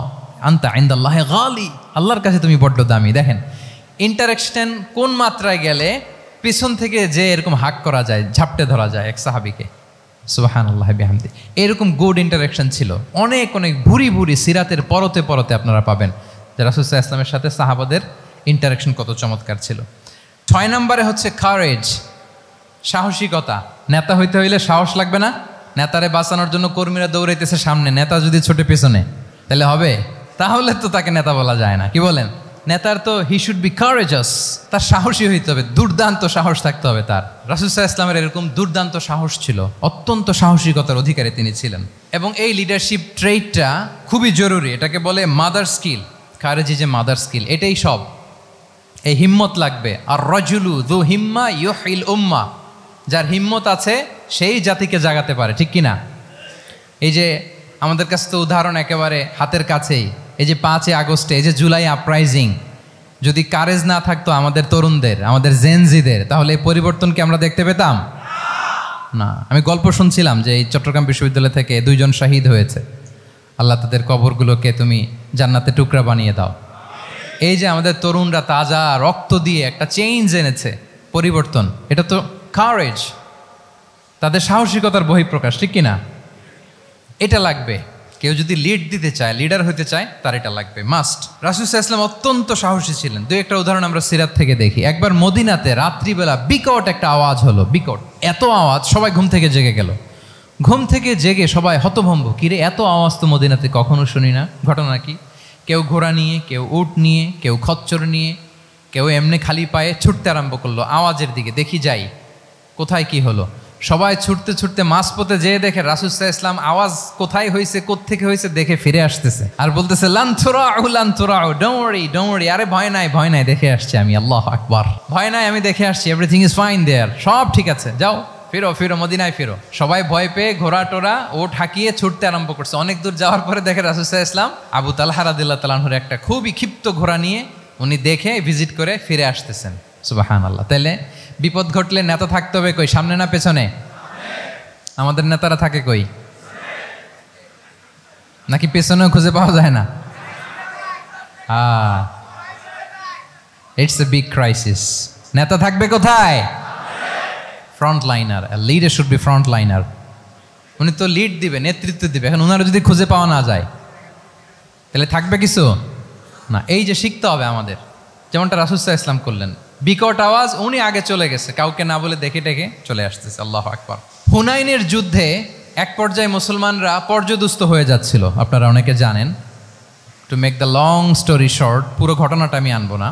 আনতা ইনদাল্লাহি গালি, আল্লাহর কাছে তুমি বড্ড দামি। দেখেন ইন্টারাকশন কোন মাত্রায় গেলে পিছন থেকে যে এরকম হাক করা যায়, ঝাপটে ধরা যায় এক সাহাবীকে। সুবহানাল্লাহ বিহামদি। এরকম গুড ইন্টারাকশন ছিল অনেক ভুরি সিরাতের পরতে আপনারা পাবেন যে রাসূল সাল্লাল্লাহু আলাইহি ওয়াসাল্লামের সাথে সাহাবাদের ইন্টারাকশন কত চমৎকার ছিল। 6 নম্বরে হচ্ছে কারেজ, সাহসিকতা। নেতা হইতে হইলে সাহস লাগবে না? নেতারে বাঁচানোর জন্য কর্মীরা দৌড়াইতেছে সামনে, নেতা যদি ছোটে পেছনে, তাহলে হবে? তাহলে তো তাকে নেতা বলা যায় না। কি বলেন? নেতার তো হি শুড বি কারেজাস, তার সাহসী হইতে হবে, দুর্দান্ত সাহস থাকতে হবে তার। রাসূল সাল্লাল্লাহু আলাইহি ওয়াসাল্লামের এরকম দুর্দান্ত সাহস ছিল, অত্যন্ত সাহসিকতার অধিকারী তিনি ছিলেন। এবং এই লিডারশিপ ট্রেটটা খুবই জরুরি, এটাকে বলে মাদার স্কিল। কারেজি যে মাদার স্কিল, এটাই সব। এই হিম্মত লাগবে। আর রাজুলু যু হিম্মা ইউহিল উম্মাহ, যার হিম্মত আছে সেই জাতিকে জাগাতে পারে, ঠিক কিনা? এই যে আমাদের কাছে তো উদাহরণ একেবারে হাতের কাছেই, এই যে 5 আগস্টে, এই যে জুলাই আপরাইজিং, যদি কারেজ না থাকতো আমাদের তরুণদের, আমাদের জেনজিদের, তাহলে এই পরিবর্তন কি আমরা দেখতে পেতাম? না। আমি গল্প শুনছিলাম যে এই চট্টগ্রাম বিশ্ববিদ্যালয় থেকে 2 জন শহীদ হয়েছে, আল্লাহ তাদের কবরগুলোকে তুমি জান্নাতে টুকরা বানিয়ে দাও। এই যে আমাদের তরুণরা তাজা রক্ত দিয়ে একটা চেঞ্জ এনেছে, পরিবর্তন, এটা তো কারেজ, তাদের সাহসিকতার বহিঃপ্রকাশ, ঠিক কিনা? এটা লাগবে। কেউ যদি লিড দিতে চায়, লিডার হতে চায়, তার এটা লাগবে, মাস্ট। রাসূল সাল্লাল্লাহু আলাইহি ওয়াসাল্লাম অত্যন্ত সাহসী ছিলেন। 2-1টা উদাহরণ আমরা সিরাত থেকে দেখি। একবার মদিনাতে রাত্রিবেলা বিকট একটা আওয়াজ হলো, বিকট এত আওয়াজ, সবাই ঘুম থেকে জেগে গেল। ঘুম থেকে জেগে সবাই হতভম্ব, কিরে এত আওয়াজ তো মদিনাতে কখনো শুনি না। ঘটনা কি? কেউ ঘোড়া নিয়ে, কেউ উট নিয়ে, কেউ খচ্চর নিয়ে, কেউ এমনি খালি পায়ে ছুটতে আরম্ভ করলো আওয়াজের দিকে। দেখি যাই কোথায় কি হলো। সবাই ছুটতে ছুটতে মাঝপথে যেয়ে দেখে রাসূল সাল্লাল্লাহু আলাইহি ওয়াসাল্লাম আওয়াজ কোথায় হয়েছে, কোত্থেকে হয়েছে দেখে ফিরে আসতেছে আর বলতেছে লান তুরাউ, ডোন্ট ওয়ারি, আরে ভয় নাই দেখে আসছি আমি, আল্লাহু আকবার, ভয় নাই আমি দেখে আসছি, এভরিথিং ইজ ফাইন দেয়ার, সব ঠিক আছে, যাও ফিরো মদিনায় ফিরো। সবাই ভয় পেয়ে ঘোড়া টোরা ও ঠাকিয়ে ছুটতে আরম্ভ করছে। অনেক দূর যাওয়ার পরে দেখে রাসূল সাল্লাল্লাহু আলাইহি ওয়াসাল্লাম আবু তালহা রাদিয়াল্লাহু তাআলা আনহুর একটা খুবই ক্ষিপ্ত ঘোড়া নিয়ে উনি দেখে ভিজিট করে ফিরে আসতেছেন। সুবহানাল্লাহ। তাইলে বিপদ ঘটলে নেতা থাকতে হবে কই, সামনে না পেছনে? আমাদের নেতারা থাকে কই? নাকি পেছনেও খুঁজে পাওয়া যায় না? It's a big crisis. নেতা থাকবে কোথায়? Front liner. Leader should be front liner. উনি তো লিড দিবে, নেতৃত্ব দিবে। এখন ওনারা যদি খুঁজে পাওয়া না যায় তাহলে থাকবে কিছু না। এই যে শিখতে হবে আমাদের, যেমনটা রাসূল সাল্লাল্লাহু আলাইহি ওয়াসাল্লাম করলেন, বিকট আওয়াজ, উনি আগে চলে গেছে, কাউকে না বলে দেখে দেখে চলে আসতেছে। আল্লাহু আকবার। হুনাইনের যুদ্ধে এক পর্যায়ে মুসলমানরা পর্যদুস্ত হয়ে যাচ্ছিল, আপনারা অনেকে জানেন। To make the long story short, পুরো ঘটনাটা আমি আনবো না।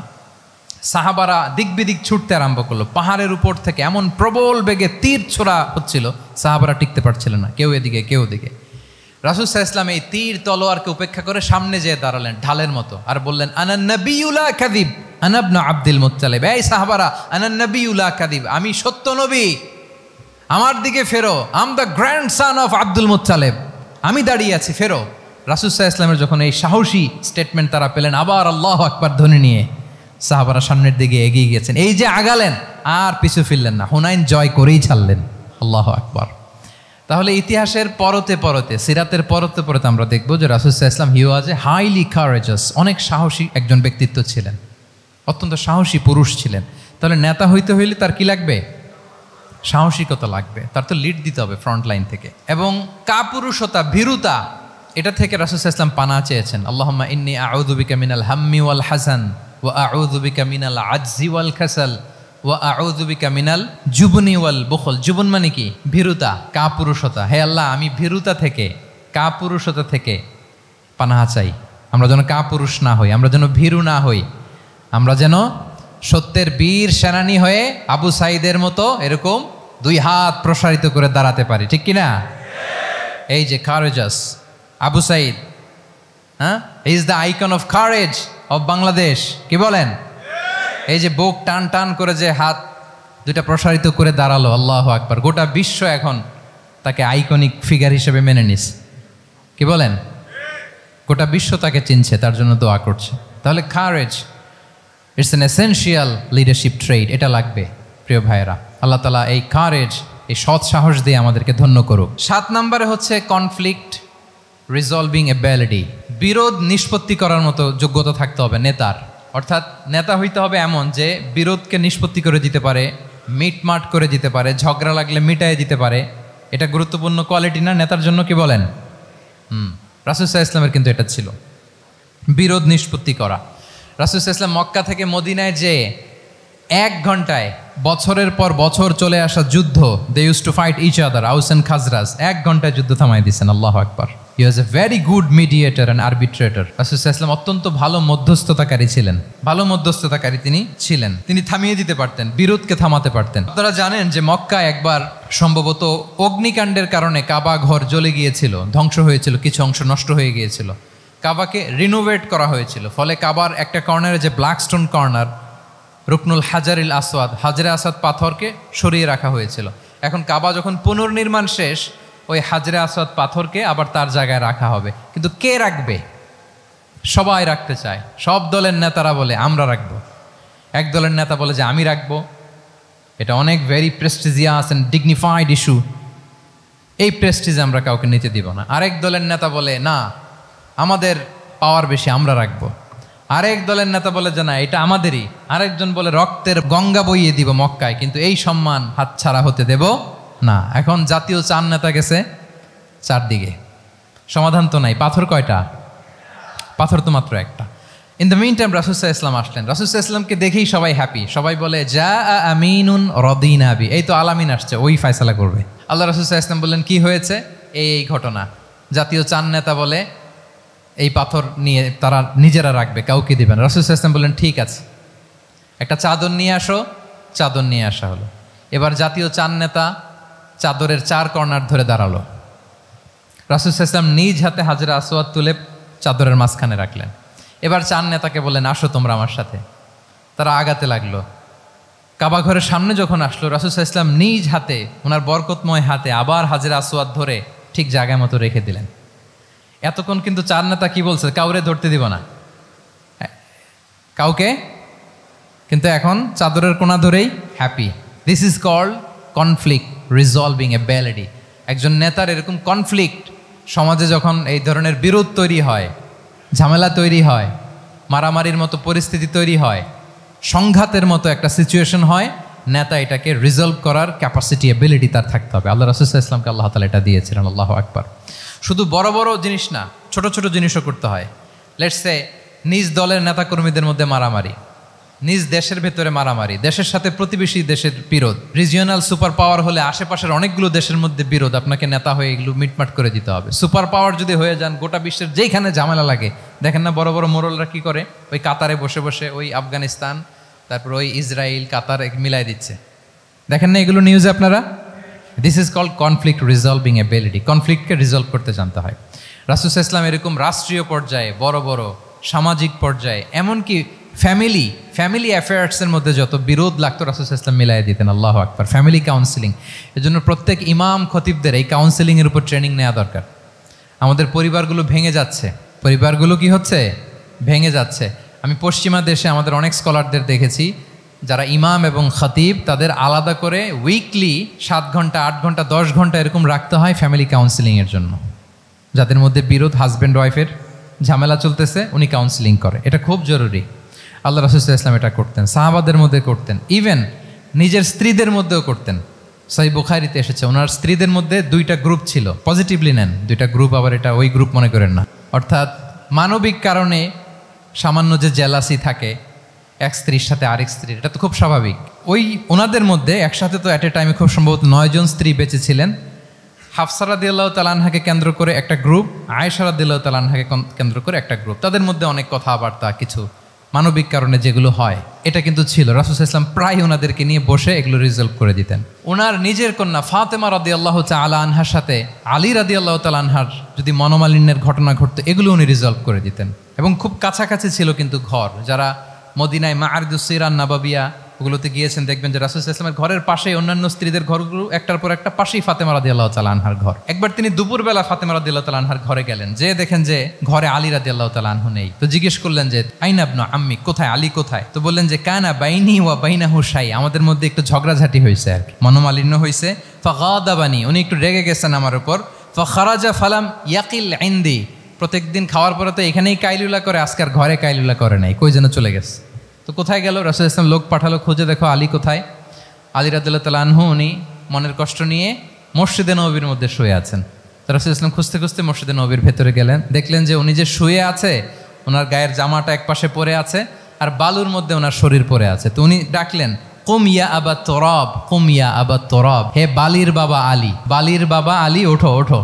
সাহাবারা দিক বিদিক ছুটতে আরম্ভ করলো, পাহাড়ের উপর থেকে এমন প্রবল বেগে তীর ছোড়া হচ্ছিল, সাহাবারা টিকতে পারছিলেন না, কেউ এদিকে কেউ ওদিকে। রাসূল সাল্লাল্লাহু আলাইহি ওয়াসাল্লাম এই তীর তলোয়ারকে উপেক্ষা করে সামনে যেয়ে দাঁড়ালেন ঢালের মতো, আর বললেন আনা নবিয়্যু লা কাযিব আনা ইবনু আব্দুল মুত্তালিব। এই সাহাবারা, আনা নবিয়্যু লা কাযিব, আমি সত্য নবী, আমার দিকে ফেরো, I'm the grandson of Abdul Muttalib, আমি দাঁড়িয়ে আছি, ফেরো। রাসূল সাল্লাল্লাহু আলাইহি ওয়াসাল্লামের যখন এই সাহসী স্টেটমেন্ট তারা পেলেন, আবার আল্লাহু আকবার ধ্বনি নিয়ে সাহাবারা সামনের দিকে এগিয়ে গেছেন। এই যে আগালেন, আর পিছু ফিরলেন না, হুনাইন জয় করেই ছাড়লেন। আল্লাহু আকবার। তাহলে ইতিহাসের পরতে পরতে, সিরাতের পরতে পরতে আমরা দেখব যে রাসূল সাল্লাল্লাহু আলাইহি ওয়াসাল্লাম হি ওয়াজ এ হাইলি কারেজাস, অনেক সাহসী একজন ব্যক্তিত্ব ছিলেন, অত্যন্ত সাহসী পুরুষ ছিলেন। তাহলে নেতা হইতে হইলে তার কি লাগবে? সাহসিকতা লাগবে, তার তো লিড দিতে হবে ফ্রন্ট লাইন থেকে। এবং কাপুরুষতা, ভীরুতা, এটা থেকে রাসূল সাল্লাল্লাহু আলাইহি ওয়াসাল্লাম পানা চেয়েছেন। আল্লাহুম্মা ইন্নী আউযু বিকা মিনাল হাম্মি ওয়াল হাযান ওয়া আউযু বিকা মিনাল আজজি ওয়াল কাসাল ওয়া আউযু বিকা মিনাল জুবনি ওয়াল বুখল। জুবন মানে কি? ভীরুতা, কাপুরুষতা। হে আল্লাহ, আমি ভীরুতা থেকে, কাপুরুষতা থেকে পানাহা চাই। আমরা যেন কাপুরুষ না হই, আমরা যেন ভীরু না হই, আমরা যেন সত্যের বীর সেনানী হয়ে আবু সাঈদের মতো এরকম দুই হাত প্রসারিত করে দাঁড়াতে পারি, ঠিক কিনা? এই যে কারেজাস আবু সাঈদ, হ্যাঁ, is the icon of courage of Bangladesh, কি বলেন? এই যে বুক টান টান করে যে হাত দুইটা প্রসারিত করে দাঁড়ালো, আল্লাহু আকবার, গোটা বিশ্ব এখন তাকে আইকনিক ফিগার হিসেবে মেনে নিছে, কি বলেন? গোটা বিশ্ব তাকে চিনছে, তার জন্য দোয়া করছে। তাহলে courage, it's an essential leadership trade, এটা লাগবে প্রিয় ভাইয়েরা। আল্লাহ তাআলা এই কারেজ, এই সৎ সাহস দিয়ে আমাদেরকে ধন্য করুক। 7 নম্বরে হচ্ছে কনফ্লিক্ট রিজলভিং এবিলিটি, বিরোধ নিষ্পত্তি করার মতো যোগ্যতা থাকতে হবে নেতার। অর্থাৎ নেতা হইতে হবে এমন যে বিরোধকে নিষ্পত্তি করে দিতে পারে, মিটমাট করে দিতে পারে, ঝগড়া লাগলে মিটায়ে দিতে পারে। এটা গুরুত্বপূর্ণ কোয়ালিটি না নেতার জন্য, কি বলেন? রাসূল সাল্লাল্লাহু আলাইহি ওয়াসাল্লামের কিন্তু এটা ছিল, বিরোধ নিষ্পত্তি করা। রাসূল সাল্লাল্লাহু আলাইহি ওয়াসাল্লাম মক্কা থেকে মদিনায় যে 1 ঘন্টায় বছরের পর বছর চলে আসা যুদ্ধ, they use to fight each other, Aws and Khazraj, 1 ঘন্টায় যুদ্ধ থামাই দিয়েছেন। আল্লাহু আকবার। He was a very good mediator and arbitrator. রাসূল সাল্লাল্লাহু আলাইহি ওয়াসাল্লাম অত্যন্ত ভালো মধ্যস্থতাকারী ছিলেন, ভালো মধ্যস্থতাকারী তিনি ছিলেন। তিনি থামিয়ে দিতে পারতেন, বিরোধকে থামাতে পারতেন। আপনারা জানেন যে মক্কায় একবার সম্ভবত অগ্নিকাণ্ডের কারণে কাবা ঘর জ্বলে গিয়েছিল, ধ্বংস হয়েছিল, কিছু অংশ নষ্ট হয়ে গিয়েছিল। কাবাকে রিনোভেট করা হয়েছিল, ফলে কাবার একটা কর্নারে যে ব্ল্যাক স্টোন কর্নার, রুকনুল হাজারিল আসওয়াদ, হাজরে আসওয়াদ পাথরকে সরিয়ে রাখা হয়েছিল। এখন কাবা যখন পুনর্নির্মাণ শেষ, ওই হাজরে আসওয়াদ পাথরকে আবার তার জায়গায় রাখা হবে। কিন্তু কে রাখবে? সবাই রাখতে চায়, সব দলের নেতারা বলে আমরা রাখবো। এক দলের নেতা বলে যে আমি রাখবো, এটা অনেক very prestigious and dignified issue, এই প্রেস্টিজ আমরা কাউকে নিতে দিব না। আরেক দলের নেতা বলে না, আমাদের পাওয়ার বেশি, আমরা রাখবো। আরেক দলের নেতা বলে যে না, এটা আমাদেরই। আরেকজন বলে রক্তের গঙ্গা বইয়ে দিব মক্কায়, কিন্তু এই সম্মান হাতছাড়া হতে দেব না। এখন জাতীয় 4 নেতা গেছে 4 দিকে, সমাধান তো নাই। পাথর কয়টা? পাথর তো মাত্র একটা। ইন দ্য মিন টাইম রাসূল সাল্লাল্লাহু আলাইহি ওয়াসাল্লাম আসলেন। রাসূল সাল্লাল্লাহু আলাইহি ওয়াসাল্লামকে দেখেই সবাই হ্যাপি, সবাই বলে যা আমিনুন রদিনা বি, এই তো আলামিন আসছে, ওই ফয়সালা করবে। আল্লাহ রাসূল সাল্লাল্লাহু আলাইহি ওয়াসাল্লাম বললেন কি হয়েছে? এই ঘটনা। জাতীয় 4 নেতা বলে এই পাথর নিয়ে তারা নিজেরা রাখবে, কাউকে দিবেন। রাসূল সাল্লাল্লাহু আলাইহি ওয়াসাল্লাম বললেন ঠিক আছে, একটা চাদর নিয়ে আসো। চাদর নিয়ে আসা হলো। এবার জাতীয় চার নেতা চাদরের চার কর্নার ধরে দাঁড়ালো। রাসূল সাল্লাল্লাহু আলাইহি ওয়াসাল্লাম নিজ হাতে হাজরে আসওয়াদ তুলে চাদরের মাঝখানে রাখলেন। এবার চার নেতাকে বললেন, আসো তোমরা আমার সাথে। তারা আগাতে লাগলো। কাবা ঘরের সামনে যখন আসলো, রাসূল সাল্লাল্লাহু আলাইহি ওয়াসাল্লাম নিজ হাতে, ওনার বরকতময় হাতে আবার হাজরে আসওয়াদ ধরে ঠিক জায়গায় মতো রেখে দিলেন। এতক্ষণ কিন্তু চার নেতা কি বলছে, কাউরে ধরতে দিব না কাউকে, কিন্তু এখন চাদরের কোনা ধরেই happy. This is called conflict resolving ability. একজন নেতার এরকম কনফ্লিক্ট, সমাজে যখন এই ধরনের বিরোধ তৈরি হয়, ঝামেলা তৈরি হয়, মারামারির মতো পরিস্থিতি তৈরি হয়, সংঘাতের মতো একটা সিচুয়েশন হয়, নেতা এটাকে রিজলভ করার ক্যাপাসিটি এবিলিটি তার থাকতে হবে। আল্লাহ রাসূল সাল্লাল্লাহু আলাইহি ওয়াসাল্লামকে আল্লাহ তাআলা এটা দিয়েছিলেন। আল্লাহু আকবার। শুধু বড় বড় জিনিস না, ছোট ছোট জিনিসও করতে হয়। লেটস সে নিজ দলের নেতাকর্মীদের মধ্যে মারামারি, নিজ দেশের ভেতরে মারামারি, দেশের সাথে প্রতিবেশী দেশের বিরোধ, রিজিওনাল সুপার পাওয়ার হলে আশেপাশের অনেকগুলো দেশের মধ্যে বিরোধ, আপনাকে নেতা হয়ে এগুলো মিটমাট করে দিতে হবে। সুপার পাওয়ার যদি হয়ে যান, গোটা বিশ্বের যেখানে ঝামেলা লাগে, দেখেন না বড় বড় মোড়লরা কি করে, ওই কাতারে বসে বসে ওই আফগানিস্তান, তারপর ওই ইসরায়েল, কাতার মিলাই দিচ্ছে, দেখেন না এগুলো নিউজে আপনারা। This is called conflict resolving ability. কনফ্লিক্টকে রিজলভ করতে জানতে হয়। রাসূল সাল্লাল্লাহু আলাইহি ওয়াসাল্লাম এরকম রাষ্ট্রীয় পর্যায়ে, বড় বড় সামাজিক পর্যায়ে, এমনকি ফ্যামিলি অ্যাফেয়ার্সের মধ্যে যত বিরোধ লাগতো রাসূল সাল্লাল্লাহু আলাইহি ওয়াসাল্লাম মিলাই দিতেন। আল্লাহু আকবার। ফ্যামিলি কাউন্সিলিং, এজন্য প্রত্যেক ইমাম খতিবদের এই কাউন্সিলিংয়ের উপর ট্রেনিং নেওয়া দরকার। আমাদের পরিবারগুলো ভেঙে যাচ্ছে, পরিবারগুলো কি হচ্ছে, ভেঙে যাচ্ছে। আমি পশ্চিমা দেশে আমাদের অনেক স্কলারদের দেখেছি, যারা ইমাম এবং খতিব, তাদের আলাদা করে উইকলি 7 ঘন্টা 8 ঘন্টা 10 ঘন্টা এরকম রাখতে হয় ফ্যামিলি কাউন্সিলিংয়ের জন্য। যাদের মধ্যে বিরোধ, হাজব্যান্ড ওয়াইফের ঝামেলা চলতেছে, উনি কাউন্সিলিং করে, এটা খুব জরুরি। আল্লাহ রাসূল সাল্লাল্লাহু আলাইহি ওয়াসাল্লাম এটা করতেন, সাহাবাদের মধ্যে করতেন, ইভেন নিজের স্ত্রীদের মধ্যেও করতেন। সহিহ বুখারীতে এসেছে, ওনার স্ত্রীদের মধ্যে 2টা গ্রুপ ছিল। পজিটিভলি নেন, 2টা গ্রুপ, আবার এটা ওই গ্রুপ মনে করেন না। অর্থাৎ মানবিক কারণে সামান্য যে জেলাসি থাকে এক স্ত্রীর সাথে আরেক স্ত্রীর, এটা তো খুব স্বাভাবিক। ওই ওনাদের মধ্যে একসাথে তো অ্যাট এ টাইমে খুব সম্ভবত 9 জন স্ত্রী বেঁচে ছিলেন। হাফসা রাদিয়াল্লাহু তাআলা আনহাকে কেন্দ্র করে একটা গ্রুপ, আয়েশা রাদিয়াল্লাহু তাআলা আনহাকে কেন্দ্র করে একটা গ্রুপ। তাদের মধ্যে অনেক কথাবার্তা, কিছু মানবিক কারণে যেগুলো হয়, এটা কিন্তু ছিল। রাসূল সাল্লাল্লাহু আলাইহি ওয়াসাল্লাম প্রায় ওনাদেরকে নিয়ে বসে এগুলো রিজলভ করে দিতেন। ওনার নিজের কন্যা ফাতেমা রাদিয়াল্লাহু তাআলা আনহার সাথে আলী রাদিয়াল্লাহু তাআলা আনহার যদি মনোমালিন্যের ঘটনা ঘটতো, এগুলো উনি রিজলভ করে দিতেন। এবং খুব কাছাকাছি ছিল কিন্তু ঘর। যারা মদিনায় মাআরিদুস সিরান নাবাবিয়া ওগুলোতে গিয়েছেন, দেখবেন যে রাসূল সাল্লাল্লাহু আলাইহি ওয়াসাল্লামের ঘরের পাশে অন্যান্য স্ত্রীদের ঘরগুলো একটার পর একটা, পাশেই ফাতেমা রাদিয়াল্লাহু তাআলা আনহার ঘর। একবার তিনি দুপুরবেলা ফাতেমা রাদিয়াল্লাহু তাআলা আনহার ঘরে গেলেন, যে দেখেন যে ঘরে আলী রাদিয়াল্লাহু তাআলা আনহু নেই। তো জিজ্ঞেস করলেন যে আইনা ইবনু আম্মি, কোথায় আলী, কোথায়? তো বললেন যে কানা বাইনি ওয়া বাইনাহু শাই, আমাদের মধ্যে একটু ঝগড়াঝাটি হয়েছে, আর কি মনোমালিন্য হয়েছে। ফাগাদাবানি, উনি একটু রেগে গেছেন আমার উপর। ফাখারাজা ফালাম ইয়াকিল ইনদি, প্রত্যেকদিন খাওয়ার পরে তো এখানেই কাইলুলা করে, আজকার ঘরে কাইলুলা করে নাই, কই যেন চলে গেছে। তো কোথায় গেল? রাসূল সাল্লাল্লাহু আলাইহি ওয়াসাল্লাম লোক পাঠালো, খুঁজে দেখো আলী কোথায়। আলী রাদিয়াল্লাহু তাআলা আনহু উনি মনের কষ্ট নিয়ে মসজিদে নববীর মধ্যে শুয়ে আছেন। তো রাসূল সাল্লাল্লাহু আলাইহি ওয়াসাল্লাম খুঁজতে খুঁজতে মসজিদে নববীর ভেতরে গেলেন, দেখলেন যে উনি যে শুয়ে আছে, ওনার গায়ের জামাটা এক পাশে পড়ে আছে, আর বালুর মধ্যে ওনার শরীর পড়ে আছে। তো উনি ডাকলেন, কুম ইয়া আবা তুরাব, কুম ইয়া আবা তুরাব, হে বালির বাবা আলী, বালির বাবা আলী, ওঠো ওঠো।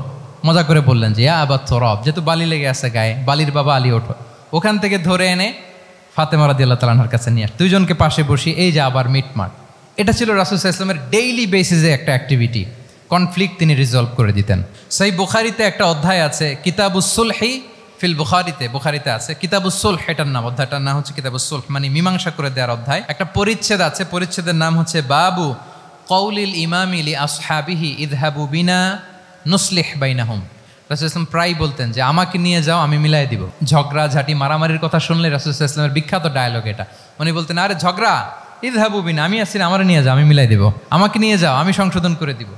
মজা করে বললেন যে ইয়া আবা তুরাব, যেহেতু বালি লেগে আছে গায়ে, বালির বাবা আলী ওঠো। ওখান থেকে ধরে এনে ফাতেমা রাদিয়াল্লাহু তাআলা আনহার কাছে নিয়ে, দুইজনকে পাশে বসিয়ে এই যে আবার মিটমাট। এটা ছিল রাসূল সাল্লাল্লাহু আলাইহি ওয়াসাল্লামের ডেইলি বেসিসে একটা অ্যাক্টিভিটি। কনফ্লিক্ট তিনি রিজলভ করে দিতেন। সহিহ বুখারীতে একটা অধ্যায় আছে, কিতাবুস সুলহি ফিল বুখারীতে আছে কিতাবুস সুলহ, এটার নাম, অধ্যায়টার নাম হচ্ছে কিতাবুস সুলহ, মানে মীমাংসা করে দেওয়ার অধ্যায়। একটা পরিচ্ছেদ আছে, পরিচ্ছেদের নাম হচ্ছে বাবু কওলিল ইমামি লি আসহাবিহি ইযহাবু বিনা নুসলিহ বাইনাহুম। রাসূল সাল্লাল্লাহু আলাইহি ওয়াসাল্লাম প্রায় বলতেন যে আমাকে নিয়ে যাও, আমি মিলাই দিব। ঝগড়া ঝাঁটি মারামারির কথা শুনলে রাসূল সাল্লাল্লাহু আলাইহি ওয়াসাল্লামের বিখ্যাত ডায়লগ এটা। উনি বলতেন, আরে ঝগড়া, ইযহাবু বিনা, আমি আছি, আমার নিয়ে যাও, আমি মিলাই দিব। আমাকে নিয়ে যাও, আমি সংশোধন করে দিব।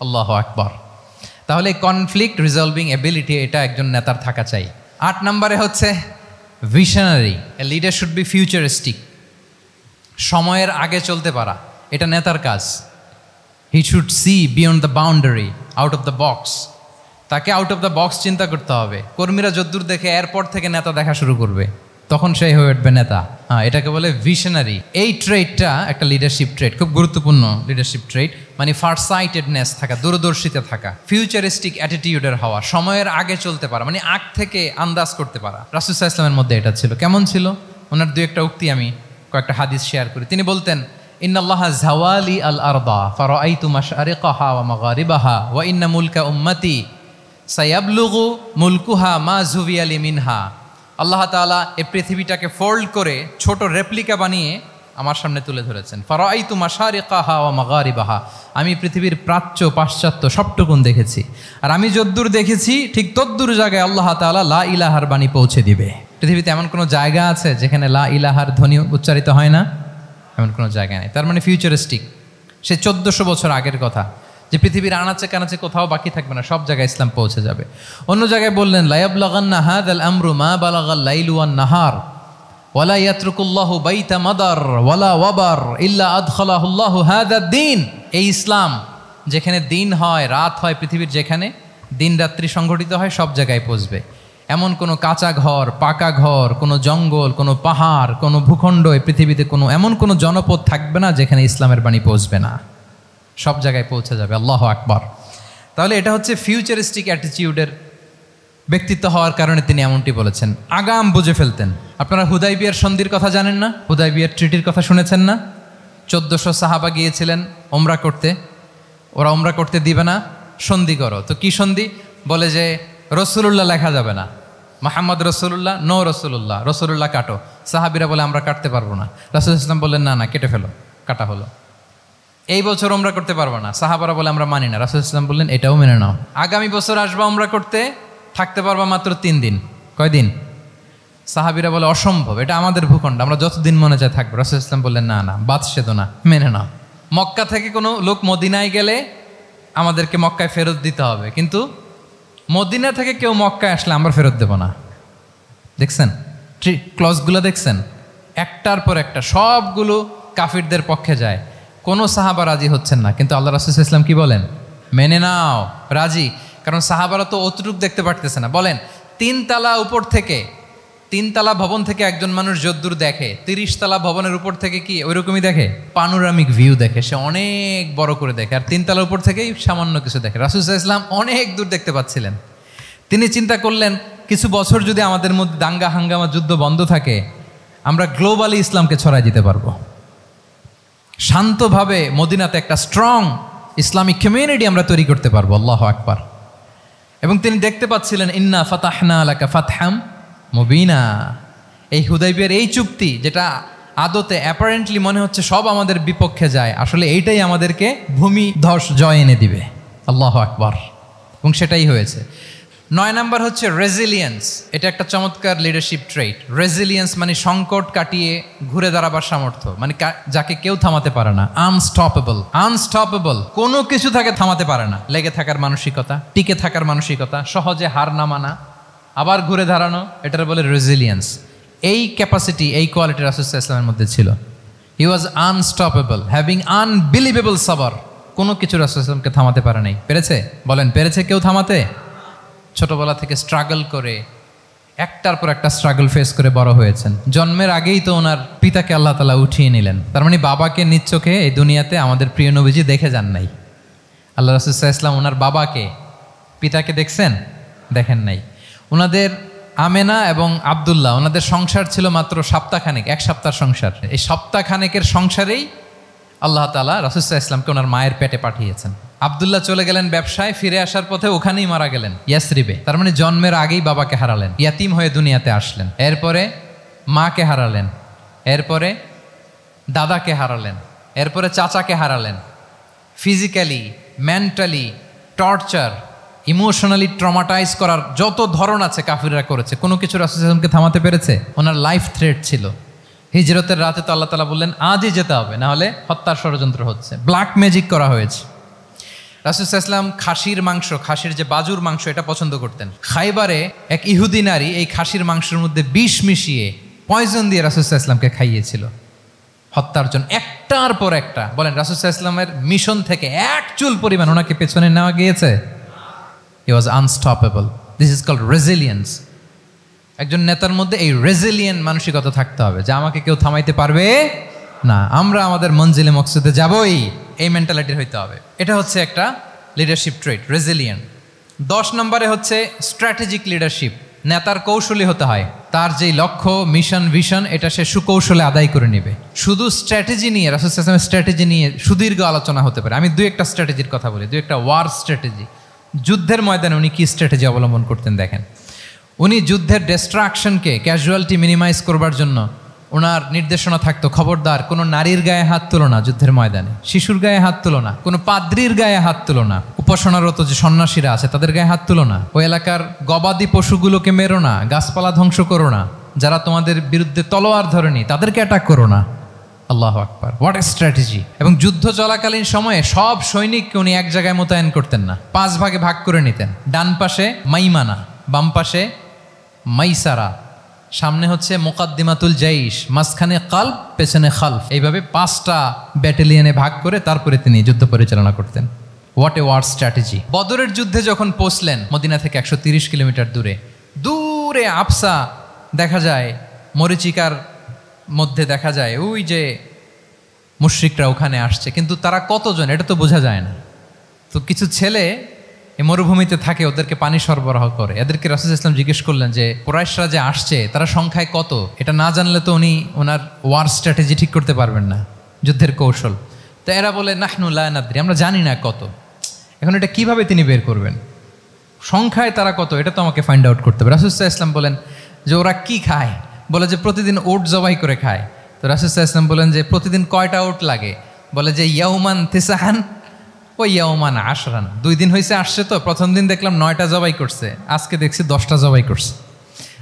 আল্লাহু আকবার। তাহলে কনফ্লিক্ট রিজলভিং এবিলিটি, এটা একজন নেতার থাকা চাই। 8 নম্বরে হচ্ছে visionary. A leader should be futuristic, সময়ের আগে চলতে পারা, এটা নেতার কাজ। He should see beyond the boundary, out of the box. তাকে আউট অফ দ্য বক্স চিন্তা করতে হবে। কর্মীরা যদ্দূর দেখে এরপর থেকে নেতা দেখা শুরু করবে, তখন সে হয়ে উঠবে নেতা। এটাকে বলে ভিশনারি। এই ট্রেটটা একটা লিডারশিপ ট্রেট, খুব গুরুত্বপূর্ণ লিডারশিপ ট্রেট, মানে ফারসাইটেডনেস থাকা, দূরদর্শিতা থাকা, ফিউচারিস্টিক অ্যাটিটিউডের হওয়া, সময়ের আগে চলতে পারা, মানে আগ থেকে আন্দাজ করতে পারা। রাসূল সাল্লাল্লাহু আলাইহি ওয়াসাল্লামের মধ্যে এটা ছিল। কেমন ছিল? ওনার 2-1টা উক্তি আমি কয়েকটা হাদিস শেয়ার করি। তিনি বলতেন, ইন্নাল্লাহা জাওয়ালি আল আরদা ফারাআইতু মাশআরিকাহা ওয়া মাগারিবাহা ওয়া ইন্না মুলকা উম্মতি সায়াবলুগু মুলকুহা মা যুবিয়া লি মিনহা। আল্লাহ তাআলা এই পৃথিবীটাকে ফোল্ড করে ছোট রেপ্লিকা বানিয়ে আমার সামনে তুলে ধরেছেন। ফারাআইতু মাশারিকাহা ওয়া মাগারিবাহা, আমি পৃথিবীর প্রাচ্য পাশ্চাত্য সবটুকুন দেখেছি। আর আমি যদ্দূর দেখেছি ঠিক তদ্দূর জায়গায় আল্লাহ তাআলা লা ইলাহার বাণী পৌঁছে দিবে। পৃথিবীতে এমন কোনো জায়গা আছে যেখানে লা ইলাহার ধ্বনি উচ্চারিত হয় না? এমন কোনো জায়গা নেই। তার মানে ফিউচারিস্টিক, সে 1400 বছর আগের কথা, যে পৃথিবীর আনাচে কানাচে কোথাও বাকি থাকবে না, সব জায়গায় ইসলাম পৌঁছে যাবে। অন্য জায়গায় বললেন লা ইয়াবলাগান্না হাযাল আমরু মা বালাগাল লাইলু ওয়ান নাহার ওয়ালা ইয়াতরুকুল্লাহু বাইতা মাদার ওয়ালা ওয়াবার ইল্লা আদখালাহুল্লাহু হাযাদ দ্বীন। এই ইসলাম যেখানে দিন হয় রাত হয়, পৃথিবীর যেখানে দিন রাত্রি সংঘটিত হয়, সব জায়গায় পৌঁছবে। এমন কোনো কাঁচা ঘর, পাকা ঘর, কোনো জঙ্গল, কোনো পাহাড়, কোনো ভূখণ্ড, এই পৃথিবীতে কোনো এমন কোনো জনপদ থাকবে না যেখানে ইসলামের বাণী পৌঁছবে না। সব জায়গায় পৌঁছে যাবে। আল্লাহু আকবার। তাহলে এটা হচ্ছে ফিউচারিস্টিক অ্যাটিটিউডের ব্যক্তিত্ব হওয়ার কারণে তিনি এমনটি বলেছেন। আগাম বুঝে ফেলতেন। আপনারা হুদাইবিয়ার সন্ধির কথা জানেন না? হুদাইবিয়ার ট্রিটির কথা শুনেছেন না? 1400 সাহাবা গিয়েছিলেন ওমরা করতে, ওরা ওমরা করতে দিবে না, সন্ধি করো। তো কি সন্ধি? বলে যে রসুলুল্লাহ লেখা যাবে না, মোহাম্মদ রসুল্লাহ, নো রসুল্লাহ, রসুল্লাহ কাটো। সাহাবিরা বলে আমরা কাটতে পারবো না। রাসূল ইসলাম বললেন না না, কেটে ফেলো। কাটা হলো। এই বছর ওমরা করতে পারবো না, সাহাবারা বলে আমরা মানি না। রাসূল ইসলাম বললেন এটাও মেনে নাও। আগামী বছর আসবা ওমরা করতে, থাকতে পারবা মাত্র 3 দিন। কয়দিন? সাহাবিরা বলে অসম্ভব, এটা আমাদের ভূখণ্ড, আমরা যতদিন মনে চায় থাকবো। রাসূল ইসলাম বললেন না না, বাদশেদ না, মেনে নাও। মক্কা থেকে কোনো লোক মদিনায় গেলে আমাদেরকে মক্কায় ফেরত দিতে হবে, কিন্তু মদিনা থেকে কেউ মক্কায় আসলে আমরা ফেরত দেব না। দেখছেন ক্লজগুলো? দেখছেন একটার পর একটা, সবগুলো কাফিরদের পক্ষে যায়। কোনো সাহাবা রাজি হচ্ছেন না, কিন্তু আল্লাহ রাসূল সাল্লাল্লাহু আলাইহি ওয়াসাল্লাম কি বলেন? মেনে নাও, রাজি। কারণ সাহাবারা তো অতটুক দেখতে পারতেছে না। বলেন 3 তালা উপর থেকে, 3 তালা ভবন থেকে একজন মানুষ যদ্দূর দেখে, 30 তালা ভবনের উপর থেকে কি ওইরকমই দেখে? পানোরামিক ভিউ দেখে, সে অনেক বড় করে দেখে। আর 3 তালার উপর থেকেই সামান্য কিছু দেখে। রাসূল সাল্লাল্লাহু আলাইহি ওয়াসাল্লাম অনেক দূর দেখতে পাচ্ছিলেন। তিনি চিন্তা করলেন কিছু বছর যদি আমাদের মধ্যে দাঙ্গা হাঙ্গামা যুদ্ধ বন্ধ থাকে, আমরা গ্লোবালি ইসলামকে ছড়াই দিতে পারবো। শান্তভাবে মদিনাতে একটা স্ট্রং ইসলামিক কমিউনিটি আমরা তৈরি করতে পারবো। আল্লাহু আকবার। এবং তিনি দেখতে পাচ্ছিলেন ইন্না ফাতাহনা লাকা ফাতহাম মুবিনা, এই হুদাইবিয়ার এই চুক্তি, যেটা আদতে অ্যাপারেন্টলি মনে হচ্ছে সব আমাদের বিপক্ষে যায়, আসলে এইটাই আমাদেরকে ভূমি ধস জয় এনে দিবে। আল্লাহু আকবার। এবং সেটাই হয়েছে। 9 নাম্বার হচ্ছে রেজিলিয়েন্স। এটা একটা চমৎকার লিডারশিপ ট্রেট। রেজিলিয়েন্স মানে সংকট কাটিয়ে ঘুরে দাঁড়াবার সামর্থ্য, মানে যাকে কেউ থামাতে পারে না। আনস্টপেবল, আনস্টপেবল, কোনো কিছু তাকে থামাতে পারে না। লেগে থাকার মানসিকতা, টিকে থাকার মানসিকতা, সহজে হার না মানা, আবার ঘুরে দাঁড়ানো, এটার বলে রেজিলিয়েন্স। এই ক্যাপাসিটি, এই কোয়ালিটি রাসূল সাল্লাল্লাহু আলাইহি ওয়াসাল্লামের মধ্যে ছিল। হি ওয়াজ আনস্টপেবল, হ্যাভিং আনবিলিভেবল সাবর। কোনো কিছু রাসূল সাল্লাল্লাহু আলাইহি ওয়াসাল্লামকে থামাতে পারে নাই। পেরেছে? বলেন পেরেছে কেউ থামাতে? ছোটবেলা থেকে স্ট্রাগল করে, একটার পর একটা স্ট্রাগল ফেস করে বড় হয়েছেন। জন্মের আগেই তো ওনার পিতাকে আল্লাহ তাআলা উঠিয়ে নিলেন। তার মানে বাবাকে নিজ চোখে এই দুনিয়াতে আমাদের প্রিয় নবীজি দেখে যান নাই। আল্লাহ রাসূল সাল্লাল্লাহু আলাইহি ওয়াসাল্লাম ওনার বাবাকে, পিতাকে দেখছেন? দেখেন নাই। ওনাদের আমেনা এবং আব্দুল্লাহ, ওনাদের সংসার ছিল মাত্র সপ্তাহখানেক, 1 সপ্তাহ সংসার। এই সপ্তাহখানেকের সংসারেই আল্লাহ তাআলা রাসূল সাল্লাল্লাহু আলাইহি ওয়াসাল্লামকে ওনার মায়ের পেটে পাঠিয়েছেন। আব্দুল্লাহ চলে গেলেন ব্যবসায়, ফিরে আসার পথে ওখানেই মারা গেলেন, ইয়াসরিবে। তার মানে জন্মের আগেই বাবাকে হারালেন, ইয়াতিম হয়ে দুনিয়াতে আসলেন। এরপরে মাকে হারালেন, এরপরে দাদাকে হারালেন, এরপরে চাচাকে হারালেন। Physically, mentally torture, emotionally traumatise করার যত ধরন আছে কাফিররা করেছে, কোনো কিছু রাসূল সাল্লাল্লাহু আলাইহি ওয়াসাল্লামকে থামাতে পেরেছে? ওনার লাইফ থ্রেট ছিল। হিজরতের রাতে তো আল্লাহ তাআলা বললেন আজই যেতে হবে, না হলে হত্যার ষড়যন্ত্র হচ্ছে, ব্ল্যাক ম্যাজিক করা হয়েছে। রাসূল সাল্লাল্লাহু আলাইহি ওয়াসাল্লাম খাসির মাংস, খাসির যে বাজুর মাংস, এটা পছন্দ করতেন। খাইবারে এক ইহুদি নারী এই খাসির মাংসের মধ্যে বিষ মিশিয়ে, পয়জন দিয়ে রাসূল সাল্লাল্লাহু আলাইহি ওয়াসাল্লামকে খাইয়েছিল হত্যার জন্য, একটার পর একটা। বলেন রাসূল সাল্লাল্লাহু আলাইহি ওয়াসাল্লামের মিশন থেকে এক চুল পরিমাণ ওনাকে পেছনে নেওয়া গিয়েছে? He was unstoppable. This is called resilience. একজন নেতার মধ্যে এই রেজিলিয়েন্ট মানসিকতা থাকতে হবে যে আমাকে কেউ থামাইতে পারবে না, আমরা আমাদের মঞ্জিলে মকসুদে যাবই, এই মেন্টালিটির হইতে হবে। এটা হচ্ছে একটা লিডারশিপ ট্রেট, রেজিলিয়েন্ট। 10 নম্বরে হচ্ছে স্ট্র্যাটেজিক লিডারশিপ। নেতার কৌশলী হতে হয়। তার যেই লক্ষ্য, মিশন, ভিশন, এটা সে সুকৌশলে আদায় করে নেবে। শুধু স্ট্র্যাটেজি নিয়ে, রাসূল সাল্লাল্লাহু আলাইহি ওয়াসাল্লামের স্ট্র্যাটেজি নিয়ে সুদীর্ঘ আলোচনা হতে পারে। আমি দুই একটা স্ট্র্যাটেজির কথা বলি, দুই একটা ওয়ার স্ট্র্যাটেজি। যুদ্ধের ময়দানে উনি কি স্ট্র্যাটেজি অবলম্বন করতেন দেখেন। উনি যুদ্ধের ডিস্ট্রাকশনকে, ক্যাজুয়ালিটি মিনিমাইজ করবার জন্য ওনার নির্দেশনা থাকতো, খবরদার কোনো নারীর গায়ে হাত তুলো না যুদ্ধের ময়দানে, শিশুর গায়ে হাত তুলো না, কোনো পাদ্রীর গায়ে হাত তুলো না, উপাসনারত যে সন্ন্যাসীরা আছে তাদের গায়ে হাত তুলো না, ওই এলাকার গবাদি পশুগুলোকে মেরো না, গাছপালা ধ্বংস করো না, যারা তোমাদের বিরুদ্ধে তলোয়ার ধরেনি তাদেরকে অ্যাটাক করো না। আল্লাহু আকবার, হোয়াট এ স্ট্র্যাটেজি! এবং যুদ্ধ চলাকালীন সময়ে সব সৈনিককে উনি এক জায়গায় মোতায়েন করতেন না, 5 ভাগে ভাগ করে নিতেন। ডান পাশে মাইমানা, বাম পাশে মাইসারা, সামনে হচ্ছে মুকাদ্দিমাতুল জাইশ, মাঝখানে কালব, পেছনে খালফ। এইভাবে 5টা ব্যাটালিয়নে ভাগ করে তারপরে তিনি যুদ্ধ পরিচালনা করতেন। What a war strategy! বদরের যুদ্ধে যখন পৌঁছলেন মদিনা থেকে 130 কিলোমিটার দূরে, দূরে আফসা দেখা যায়, মরিচিকার মধ্যে দেখা যায় ওই যে মুশরিকরা ওখানে আসছে, কিন্তু তারা কতজন এটা তো বোঝা যায় না। তো কিছু ছেলে এই মরুভূমিতে থাকে, ওদেরকে পানি সরবরাহ করে। এদেরকে রাসূল সাল্লাল্লাহু আলাইহি ওয়াসাল্লাম জিজ্ঞেস করলেন যে কুরাইশরা যে আসছে তারা সংখ্যায় কত? এটা না জানলে তো উনি ওনার ওয়ার স্ট্র্যাটেজি ঠিক করতে পারবেন না, যুদ্ধের কৌশল। তো এরা বলে নাহনু লা নাদরি, আমরা জানি না কত। এখন এটা কিভাবে তিনি বের করবেন? সংখ্যায় তারা কত এটা তো আমাকে ফাইন্ড আউট করতে হবে। রাসূল সাল্লাল্লাহু আলাইহি ওয়াসাল্লাম বলেন যে ওরা কি খায়? বলে যে প্রতিদিন ওট জবাই করে খায়। তো রাসূল সাল্লাল্লাহু আলাইহি ওয়াসাল্লাম বলেন যে প্রতিদিন কয়টা ওট লাগে? বলে যে ইয়াউমান তিসআন ওই ইয়াউমান আশরান। 2 দিন হয়েছে আসছে, তো প্রথম দিন দেখলাম 9টা জবাই করছে, আজকে দেখছি 10টা জবাই করছে।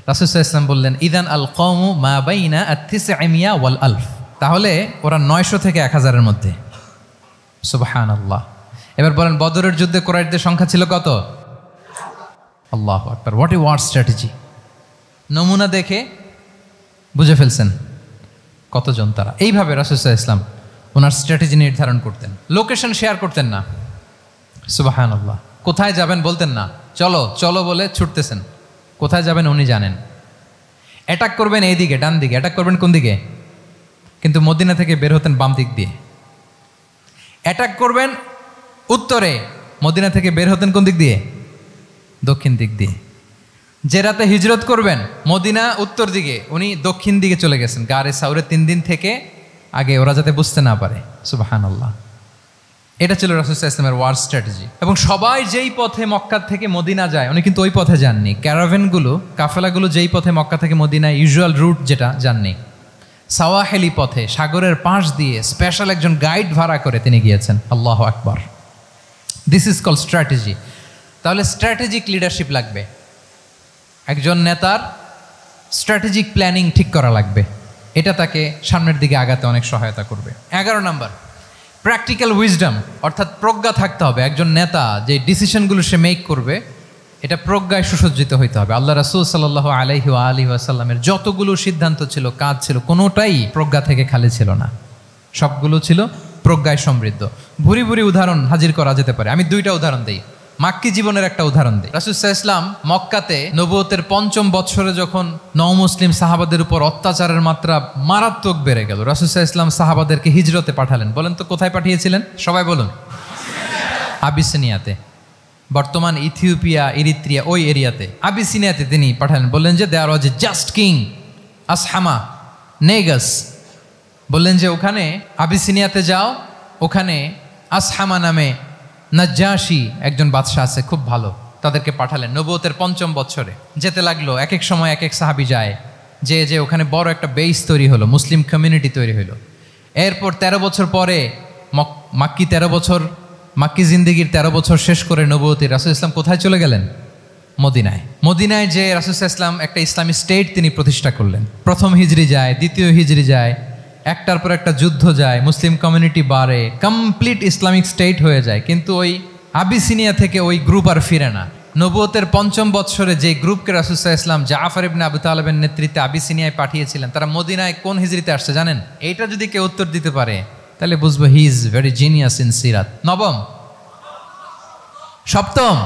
রাসূল সাল্লাল্লাহু আলাইহি ওয়াসাল্লাম বললেন ইদান আল কওমু মা বাইনা আত-তিসআমিয়া ওয়াল আলফ, তাহলে ওরা 900 থেকে 1000-এর মধ্যে। সুবহানাল্লাহ। এবার বলেন বদরের যুদ্ধে কুরাইশদের সংখ্যা ছিল কত? আল্লাহু আকবার, হোয়াট এ ওয়ার স্ট্র্যাটেজি! নমুনা দেখে বুঝে ফেলছেন কতজন তারা। এইভাবে রাসূল সাল্লাল্লাহু আলাইহি ওয়াসাল্লাম ওনার স্ট্র্যাটেজি নির্ধারণ করতেন। লোকেশন শেয়ার করতেন না। সুবহানাল্লাহ। কোথায় যাবেন বলতেন না, চলো চলো বলে ছুটতেছেন। কোথায় যাবেন উনি জানেন। অ্যাটাক করবেন এই দিকে, ডান দিকে। অ্যাটাক করবেন কোন দিকে? কিন্তু মদিনা থেকে বের হতেন বাম দিক দিয়ে। অ্যাটাক করবেন উত্তরে, মদিনা থেকে বের হতেন কোন দিক দিয়ে? দক্ষিণ দিক দিয়ে। যে রাতে হিজরত করবেন মদিনা উত্তর দিকে, উনি দক্ষিণ দিকে চলে গেছেন গারে সাউরে 3 দিন থেকে আগে, ওরা যাতে বুঝতে না পারে। সুবহানাল্লাহ। এটা ছিল রাসূল সাল্লাল্লাহু আলাইহি ওয়াসাল্লামের ওয়ার স্ট্র্যাটেজি। এবং সবাই যেই পথে মক্কা থেকে মদিনা যায় উনি কিন্তু ওই পথে যাননি। ক্যারাভেনগুলো, কাফেলাগুলো যেই পথে মক্কা থেকে মদিনা ইউজুয়াল রুট যেটা, যাননি। সাওয়াহেলি পথে, সাগরের পাশ দিয়ে স্পেশাল একজন গাইড ভাড়া করে তিনি গিয়েছেন। আল্লাহু আকবার। This is call strategy. তাহলে স্ট্র্যাটেজিক লিডারশিপ লাগবে। একজন নেতার স্ট্র্যাটেজিক প্ল্যানিং ঠিক করা লাগবে। এটা তাকে সামনের দিকে আগাতে অনেক সহায়তা করবে। 11 নম্বর, প্র্যাকটিক্যাল উইজডম, অর্থাৎ প্রজ্ঞা থাকতে হবে। একজন নেতা যে ডিসিশনগুলো সে মেক করবে এটা প্রজ্ঞায় সুসজ্জিত হইতে হবে। আল্লাহ রাসূল সাল্লাল্লাহু আলাইহি ওয়া আলিহি ওয়াসাল্লামের যতগুলো সিদ্ধান্ত ছিল, কাজ ছিল, কোনোটাই প্রজ্ঞা থেকে খালি ছিল না, সবগুলো ছিল প্রজ্ঞায় সমৃদ্ধ। ভুরি ভুরি উদাহরণ হাজির করা যেতে পারে। আমি 2টা উদাহরণ দিই। মাক্কি জীবনের একটা উদাহরণ দিই। রাসূল সাল্লাল্লাহু আলাইহি ওয়াসাল্লাম মক্কাতে নবুয়তের 5ম বৎসরে যখন নও-মুসলিম সাহাবাদের উপর অত্যাচারের মাত্রা মারাত্মক বেড়ে গেল, রাসূল সাল্লাল্লাহু আলাইহি ওয়াসাল্লাম সাহাবাদেরকে হিজরতে পাঠালেন। বলেন তো কোথায় পাঠিয়েছিলেন? সবাই বলুন। আবিসিনিয়াতে, বর্তমান ইথিওপিয়া, ইরিত্রিয়া, ওই এরিয়াতে আবিসিনিয়াতে তিনি পাঠালেন। বললেন যে দেয়ার ওয়াজ এ জাস্ট কিং আসহামা নেগাস। বললেন যে ওখানে আবিসিনিয়াতে যাও, ওখানে আসহামা নামে নাজ্জাশী একজন বাদশাহ আছে, খুব ভালো। তাদেরকে পাঠালেন নবুয়তের 5ম বৎসরে। যেতে লাগলো, এক এক সময় এক এক সাহাবী যায়, যে ওখানে বড় একটা বেস তৈরি হলো, মুসলিম কমিউনিটি তৈরি হলো। এরপর 13 বছর পরে মাক্কি 13 বছর, মাক্কি জিন্দেগির 13 বছর শেষ করে নবুয়তে রাসূল ইসলাম কোথায় চলে গেলেন? মদিনায়। মদিনায় যে রাসূল ইসলাম একটা ইসলামী স্টেট তিনি প্রতিষ্ঠা করলেন। 1ম হিজরি যায়, 2য় হিজরি যায়, একটার পর একটা যুদ্ধ যায়, মুসলিম কমিউনিটি বাড়ে, কমপ্লিট ইসলামিক স্টেট হয়ে যায়। কিন্তু ওই আবিসিনিয়া থেকে ওই গ্রুপ আর ফিরে না। নবুয়তের 5ম বৎসরে যে গ্রুপকে রাসূল সাল্লাল্লাহু আলাইহি ওয়াসাল্লাম জাফর ইবনে আবু তালেবের নেতৃত্বে আবিসিনিয়ায় পাঠিয়েছিলেন, তারা মদিনায় কোন হিজরিতে আসছে জানেন? এইটা যদি কেউ উত্তর দিতে পারে তাহলে বুঝবো he is very genius in সিরাত। 9ম, 7ম,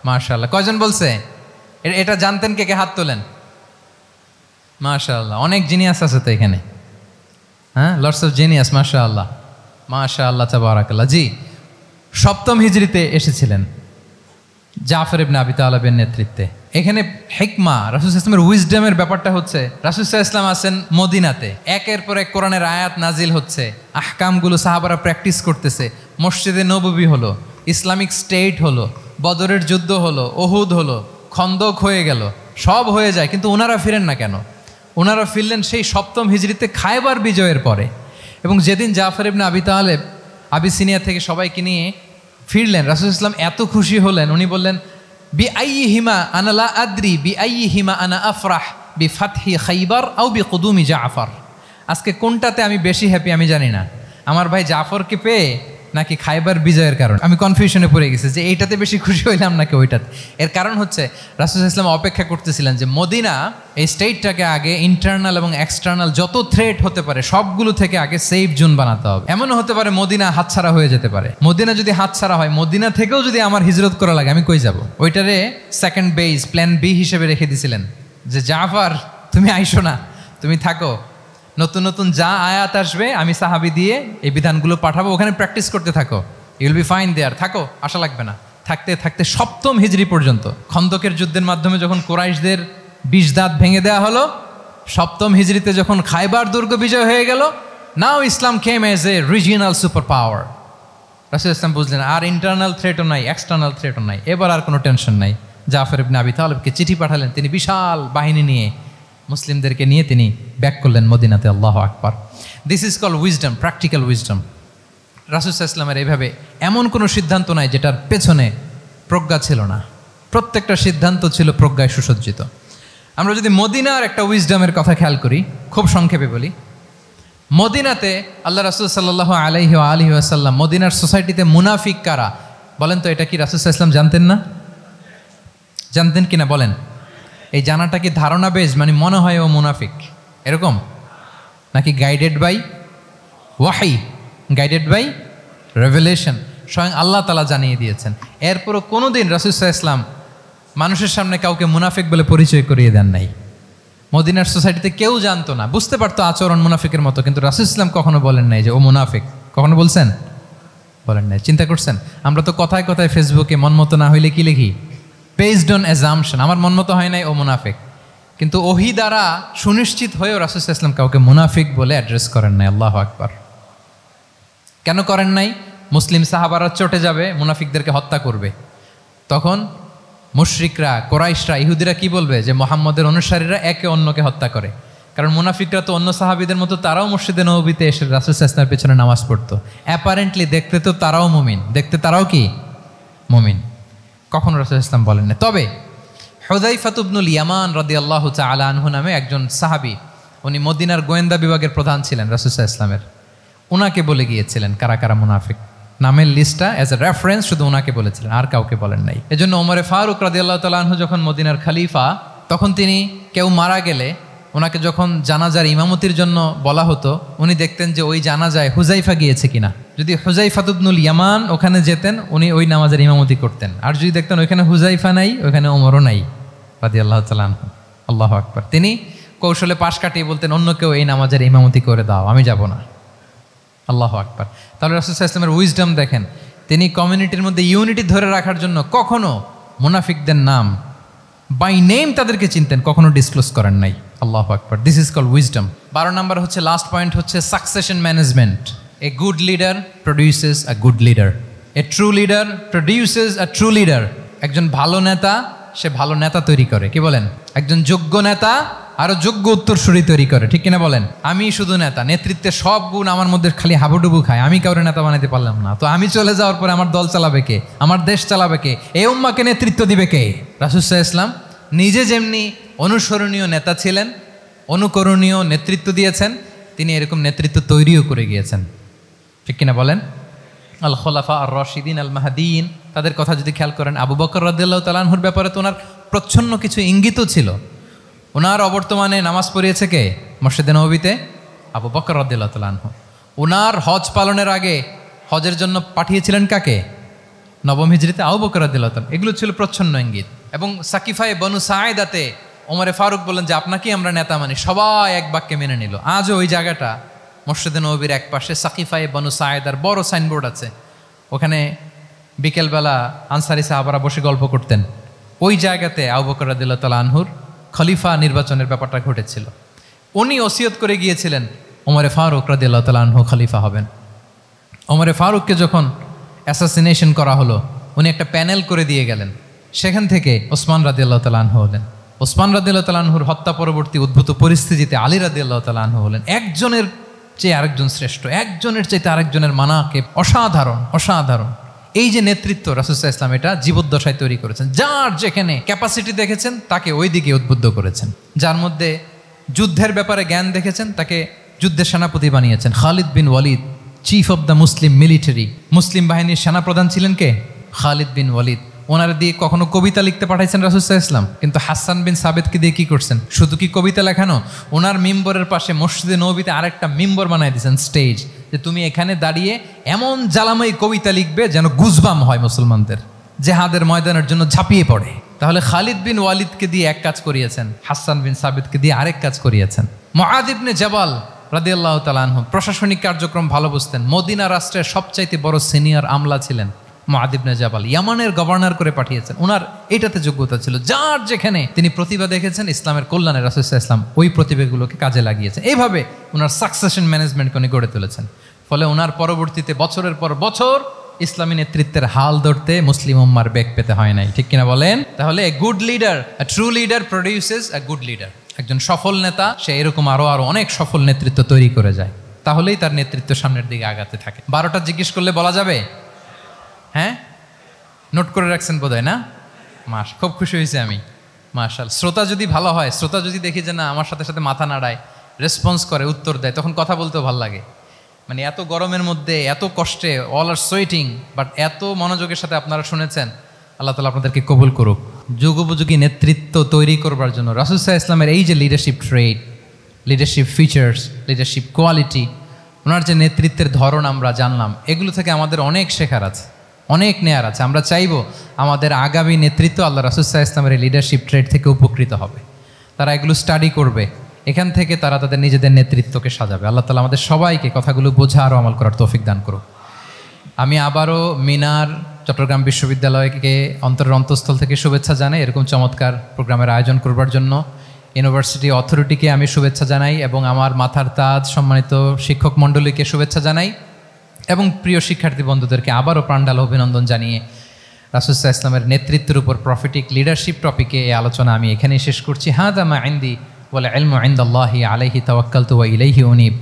মাশাআল্লাহ। কয়জন বলছে? এটা জানতেন কে? হাত তোলেন। মাশাআল্লাহ, অনেক জিনিয়াস আছে তো এখানে। হ্যাঁ, লটস অফ জিনিয়াস। মাশাআল্লাহ, মাশাআল্লাহ, তাবারাকাল্লাহ। জি, 7ম হিজরিতে এসেছিলেন। জাফর ইবনে আবি তালেবের নেতৃত্বে। এখানে হিকমা, রাসূল সাল্লাল্লাহু আলাইহি ওয়াসাল্লামের উইজডমের ব্যাপারটা হচ্ছে, রাসূল সাল্লাল্লাহু আলাইহি ওয়াসাল্লাম আছেন মদিনাতে, একের পর এক কোরআনের আয়াত নাজিল হচ্ছে, আহকামগুলো সাহাবারা প্র্যাকটিস করতেছে, মসজিদে নববী হলো, ইসলামিক স্টেট হলো, বদরের যুদ্ধ হলো, উহুদ হলো, খন্দক হয়ে গেল, সব হয়ে যায়, কিন্তু ওনারা ফিরেন না কেন? ওনারা ফিরলেন সেই 7ম হিজরিতে খায়বার বিজয়ের পরে। এবং যেদিন জাফর ইবনে আবি তালেব আবিসিনিয়া থেকে সবাইকে নিয়ে ফিরলেন, রাসূল সাল্লাল্লাহু আলাইহি ওয়াসাল্লাম এত খুশি হলেন, উনি বললেন, বি আইয়িহিমা আনা লা আদরি বি আইয়িহিমা আনা আফরাহ বি ফাতহি খাইবার আও বি কুদুমি জাফর। আজকে কোনটাতে আমি বেশি হ্যাপি আমি জানি না, আমার ভাই জাফরকে পেয়ে নাকি খাইবার বিজয়ের কারণ। আমি কনফিউশনে পড়ে গেছি যে এইটাতে বেশি খুশি হইলাম নাকি ওইটাতে। এর কারণ হচ্ছে রাসূল সাল্লাল্লাহু আলাইহি ওয়াসাল্লাম অপেক্ষা করতেছিলেন যে মদিনা এই স্টেটটাকে আগে ইন্টারনাল এবং এক্সটার্নাল যত থ্রেট হতে পারে সবগুলো থেকে আগে সেফ জোন বানাতে হবে। এমনও হতে পারে মদিনা হাতছাড়া হয়ে যেতে পারে। মদিনা যদি হাতছাড়া হয়, মদিনা থেকেও যদি আমার হিজরত করা লাগে, আমি কই যাব? ওইটারে সেকেন্ড বেস, প্ল্যান বি হিসেবে রেখে দিছিলেন যে জাফর তুমি আইসো না, তুমি থাকো, নতুন নতুন যা আয়াত আসবে আমি সাহাবি দিয়ে এই বিধানগুলো পাঠাবো, ওখানে প্র্যাকটিস করতে থাকো, ইউ উইল বি ফাইন দেয়ার, থাকো, আশা লাগবে না। থাকতে থাকতে 7ম হিজরি পর্যন্ত, খন্দকের যুদ্ধের মাধ্যমে যখন কুরাইশদের 20 দাঁত ভেঙে দেওয়া হলো, 7ম হিজরিতে যখন খায়বার দুর্গ বিজয় হয়ে গেল, now Islam came as a regional super power. রাসূল ইসলাম বুঝলেন আর ইন্টারনাল থ্রেটও নাই, এক্সটার্নাল থ্রেটও নাই, এবার আর কোনো টেনশন নাই। জাফর ইবনে আবি তালেবকে চিঠি পাঠালেন, তিনি বিশাল বাহিনী নিয়ে, মুসলিমদেরকে নিয়ে তিনি ব্যাক করলেন মদিনাতে। আল্লাহু আকবার। This is call wisdom, practical wisdom. রাসূল সাল্লাল্লাহু আলাইহি ওয়াসাল্লামের এইভাবে এমন কোনো সিদ্ধান্ত নাই যেটার পেছনে প্রজ্ঞা ছিল না, প্রত্যেকটা সিদ্ধান্ত ছিল প্রজ্ঞায় সুসজ্জিত। আমরা যদি মদিনার একটা উইজডমের কথা খেয়াল করি, খুব সংক্ষেপে বলি, মদিনাতে আল্লাহ রাসূল সাল্লাল্লাহু আলাইহি ওয়া আলিহি ওয়াসাল্লাম, মদিনার সোসাইটিতে মুনাফিক কারা বলেন তো? এটা কি রাসূল সাল্লাল্লাহু আলাইহি ওয়াসাল্লাম জানতেন না? জানতেন কিনা বলেন? এই জানাটা কি ধারণা বেজ, মানে মনে হয় ও মুনাফিক এরকম, নাকি গাইডেড বাই ওয়াহি, গাইডেড বাই রেভেলেশন? স্বয়ং আল্লাহ তাআলা জানিয়ে দিয়েছেন। এরপরও কোনোদিন রাসূল সাল্লাল্লাহু আলাইহি ওয়াসাল্লাম মানুষের সামনে কাউকে মুনাফিক বলে পরিচয় করিয়ে দেন নাই। মদিনার সোসাইটিতে কেউ জানতো না, বুঝতে পারতো আচরণ মুনাফিকের মতো, কিন্তু রাসূল সাল্লাল্লাহু আলাইহি ওয়াসাল্লাম কখনো বলেন নাই যে ও মুনাফিক। কখনো বলছেন? বলেন নাই। চিন্তা করছেন? আমরা তো কথায় কথায় ফেসবুকে মন মতো না হইলে কি লিখি? বেসড অন অ্যাজাম্পশন, আমার মন মতো হয় নাই, ও মুনাফিক। কিন্তু ওহী দ্বারা সুনিশ্চিত হয়েও রাসূল সাল্লাল্লাহু আলাইহি ওয়াসাল্লাম কাউকে মুনাফিক বলে অ্যাড্রেস করেন নাই। আল্লাহু আকবার। কেন করেন নাই? মুসলিম সাহাবারা চটে যাবে, মুনাফিকদেরকে হত্যা করবে, তখন মুশরিকরা, কোরাইশরা, ইহুদিরা কি বলবে? যে মুহাম্মদের অনুসারীরা একে অন্যকে হত্যা করে। কারণ মুনাফিকরা তো অন্য সাহাবীদের মতো তারাও মসজিদে নববীতে এসে রাসূল সাল্লাল্লাহু আলাইহি ওয়াসাল্লামের পেছনে নামাজ পড়তো। অ্যাপারেন্টলি দেখতে তো তারাও মুমিন, দেখতে তারাও কি মুমিন। কখনো রাসূল সাল্লাল্লাহু আলাইহি ওয়াসাল্লাম বলেন না। তবে হুযায়ফা ইবনুল ইয়ামান রাদিয়াল্লাহু তাআলা আনহু নামে একজন সাহাবী, উনি মদিনার গোয়েন্দা বিভাগের প্রধান ছিলেন রাসূল সাল্লাল্লাহু আলাইহি ওয়াসাল্লামের, উনাকে বলে গিয়েছিলেন কারা কারা মুনাফিক। নামের লিস্টটা অ্যাজ এ রেফারেন্স শুধু ওনাকে বলেছিলেন, আর কাউকে বলেন নাই। এজন্য ওমরে ফারুক রাদিয়াল্লাহু তাআলা আনহু যখন মদিনার খলিফা, তখন তিনি কেউ মারা গেলে ওনাকে যখন জানাজার ইমামতির জন্য বলা হতো, উনি দেখতেন যে ওই জানাজায় হুযায়ফা গিয়েছে কিনা। যদি হুযায়ফা ইবনুল ইয়ামান ওখানে যেতেন, উনি ওই নামাজের ইমামতি করতেন। আর যদি দেখতেন ওইখানে হুযায়ফা নাই, ওইখানে ওমরও নাই রাদিয়াল্লাহু তাআলা আনহু, আল্লাহু আকবার, তিনি কৌশলে পাশ কাটিয়ে বলতেন অন্য কেউ এই নামাজের ইমামতি করে দাও, আমি যাব না। আল্লাহু আকবার। তাহলে রাসূল সাল্লাল্লাহু আলাইহি ওয়াসাল্লামের উইজডম দেখেন, তিনি কমিউনিটির মধ্যে ইউনিটি ধরে রাখার জন্য কখনো মুনাফিকদের নাম বাই নেম তাদেরকে চিনতেন, কখনো ডিসক্লোজ করেন নাই। আল্লাহু আকবার। This is called wisdom. 12 number হচ্ছে, লাস্ট পয়েন্ট হচ্ছে succession management. A good leader produces a good leader, a true leader produces a true leader. একজন ভালো নেতা সে ভালো নেতা তৈরি করে, কি বলেন? একজন যোগ্য নেতা আরো যোগ্য উত্তরসূরি তৈরি করে, ঠিক কিনা বলেন? আমি শুধু নেতা, নেতৃত্বের সব গুণ আমার মধ্যে খালি হাবুডুবু খায়, আমি কাউরে নেতা বানাতে পারলাম না, তো আমি চলে যাওয়ার পরে আমার দল চালাবে কে? আমার দেশ চালাবে কে? এই উম্মাকে নেতৃত্ব দিবে কে? রাসূল সাল্লাল্লাহু আলাইহি ওয়াসাল্লাম নিজে যেমনি অনুসরণীয় নেতা ছিলেন, অনুকরণীয় নেতৃত্ব দিয়েছেন, তিনি এরকম নেতৃত্ব তৈরিও করে গিয়েছেন, ঠিক কিনা বলেন? আল খোলাফা আর রশিদিন আল মাহদিন, তাদের কথা যদি খেয়াল করেন, আবু বকর রাদিয়াল্লাহু তাআলা আনহুর ব্যাপারে তো ওনার প্রচ্ছন্ন কিছু ইঙ্গিতও ছিল। ওনার অবর্তমানে নামাজ পড়িয়েছে কে মসজিদে নববীতে? আবু বকর রাদিয়াল্লাহু তাআলা আনহু। ওনার হজ পালনের আগে হজের জন্য পাঠিয়েছিলেন কাকে? নবম হিজরিতে আবু বকর রাদিয়াল্লাহু তাআলা। এগুলো ছিল প্রচ্ছন্ন ইঙ্গিত। এবং সাকিফায়ে বনু সাঈদাতে ওমরে ফারুক বললেন যে আপনাকেই আমরা নেতা মানি, সবাই এক বাক্যে মেনে নিল। আজও ওই জায়গাটা মসজিদে নববীর এক পাশে সাকিফায়ে বনু সাঈদার বড় সাইনবোর্ড আছে, ওখানে বিকেলবেলা আনসারি সাহাবারা বসে গল্প করতেন। ওই জায়গাতে আবু বকর রাদিয়াল্লাহু তাআলা আনহুর খলিফা নির্বাচনের ব্যাপারটা ঘটেছিল। উনি ওসিয়ত করে গিয়েছিলেন ওমরে ফারুক রাদিয়াল্লাহু তাআলা আনহু খলিফা হবেন। ওমরে ফারুককে যখন অ্যাসাসিনেশন করা হলো, উনি একটা প্যানেল করে দিয়ে গেলেন। সেখান থেকে ওসমান রাদিয়াল্লাহু তাআলা আনহু হলেন। ওসমান রাদিয়াল্লাহু তাআলা আনহুর হত্যা পরবর্তী উদ্ভূত পরিস্থিতিতে আলী রাদিয়াল্লাহু তাআলা আনহু হলেন। একজনের চেয়ে আরেকজন শ্রেষ্ঠ, একজনের চাইতে আরেকজনের মানাকে অসাধারণ অসাধারণ। এই যে নেতৃত্ব রাসূল সাল্লাল্লাহু আলাইহি ওয়াসাল্লাম এটা জীবদ্দশায় তৈরি করেছেন। যার যেখানে ক্যাপাসিটি দেখেছেন তাকে ওই দিকে উদ্বুদ্ধ করেছেন। যার মধ্যে যুদ্ধের ব্যাপারে জ্ঞান দেখেছেন তাকে যুদ্ধের সেনাপতি বানিয়েছেন। Khalid bin Walid, chief of the Muslim military, মুসলিম বাহিনীর সেনাপ্রধান ছিলেন কে? খালিদ বিন ওয়ালিদ। ওনার দিয়ে কখনো কবিতা লিখতে পাঠাইছেন রাসূল সাল্লাল্লাহু আলাইহি ওয়াসাল্লাম, কিন্তু হাসান বিন সাবেতকে দিয়ে কি করছেন? শুধু কি কবিতা লেখানো? ওনার মিম্বরের পাশে মসজিদে নববীতে আরেকটা মিম্বর বানাই দিয়েছেন, স্টেজ, যে তুমি এখানে দাঁড়িয়ে এমন জ্বালাময়ী কবিতা লিখবে যেন গুজবাম হয় মুসলমানদের, জেহাদের ময়দানের জন্য ঝাঁপিয়ে পড়ে। তাহলে খালিদ বিন ওয়ালিদকে দিয়ে এক কাজ করিয়েছেন, হাসান বিন সাবেতকে দিয়ে আরেক কাজ করিয়েছেন। মুআয ইবনে জাবাল রাদিয়াল্লাহু তাআলা আনহু প্রশাসনিক কার্যক্রম ভালো বুঝতেন। মদিনা রাষ্ট্রের সবচাইতে বড় সিনিয়র আমলা ছিলেন মুআয ইবনে জাবাল। ইয়ামানের গভর্নর করে পাঠিয়েছেন। ওনার এটাতে যোগ্যতা ছিল। যার যেখানে তিনি প্রতিভা দেখেছেন ইসলামের কল্যাণে রাসূল সাল্লাল্লাহু আলাইহি ওয়াসাল্লাম ওই প্রতিভাগুলোকে কাজে লাগিয়েছেন। এইভাবে ওনার সাকসেশন ম্যানেজমেন্টকে উনি গড়ে তুলেছেন। ফলে ওনার পরবর্তীতে বছরের পর বছর ইসলামী নেতৃত্বের হাল ধরতে মুসলিম উম্মার বেগ পেতে হয় নাই, ঠিক কিনা বলেন? তাহলে এ good leader, a true leader produces A good leader. একজন সফল নেতা সে এরকম আরো অনেক সফল নেতৃত্ব তৈরি করে যায়, তাহলেই তার নেতৃত্ব সামনের দিকে আগাতে থাকে। 12টা জিজ্ঞেস করলে বলা যাবে? হ্যাঁ, নোট করে রাখছেন বোধহয় না? খুব খুশি হয়েছে আমি, মাশাআল্লাহ। শ্রোতা যদি ভালো হয়, শ্রোতা যদি দেখি যে না আমার সাথে সাথে মাথা নাড়ায়, রেসপন্স করে, উত্তর দেয়, তখন কথা বলতেও ভালো লাগে। মানে এত গরমের মধ্যে এত কষ্টে, অল আর সোয়েটিং, বাট এত মনোযোগের সাথে আপনারা শুনেছেন। আল্লাহ তাআলা আপনাদেরকে কবুল করুক। যুগোপযোগী নেতৃত্ব তৈরি করবার জন্য রাসূল সাল্লাল্লাহু আলাইহি ওয়াসাল্লামের এই যে লিডারশিপ ট্রেট, লিডারশিপ ফিচার্স, লিডারশিপ কোয়ালিটি, ওনার যে নেতৃত্বের ধরন আমরা জানলাম, এগুলো থেকে আমাদের অনেক শেখার আছে, অনেক নেয়ার আছে। আমরা চাইবো আমাদের আগামী নেতৃত্ব আল্লাহ রাসূল সাল্লাল্লাহু আলাইহি ওয়াসাল্লামের এই লিডারশিপ ট্রেট থেকে উপকৃত হবে। তারা এগুলো স্টাডি করবে, এখান থেকে তারা তাদের নিজেদের নেতৃত্বকে সাজাবে। আল্লাহ তাআলা আমাদের সবাইকে কথাগুলো বোঝা আর আমল করার তৌফিক দান করুক। আমি আবারও মিনার চট্টগ্রাম বিশ্ববিদ্যালয়কে অন্তরের অন্তঃস্থল থেকে শুভেচ্ছা জানাই এরকম চমৎকার প্রোগ্রামের আয়োজন করবার জন্য। ইউনিভার্সিটি অথরিটিকে আমি শুভেচ্ছা জানাই এবং আমার মাথার তাজ সম্মানিত শিক্ষক মণ্ডলীকে শুভেচ্ছা জানাই এবং প্রিয় শিক্ষার্থী বন্ধুদেরকে আবারও প্রাণঢাল অভিনন্দন জানিয়ে রাসূল সাল্লাল্লাহু আলাইহি ওয়াসাল্লামের নেতৃত্বের উপর প্রফিটিক লিডারশিপ টপিকে এই আলোচনা আমি এখানেই শেষ করছি। হাযা মা ইনদি ওয়াল ইলমু ইনদাল্লাহি আলাইহি তাওয়াক্কালতু ওয়া ইলাইহি উনীব।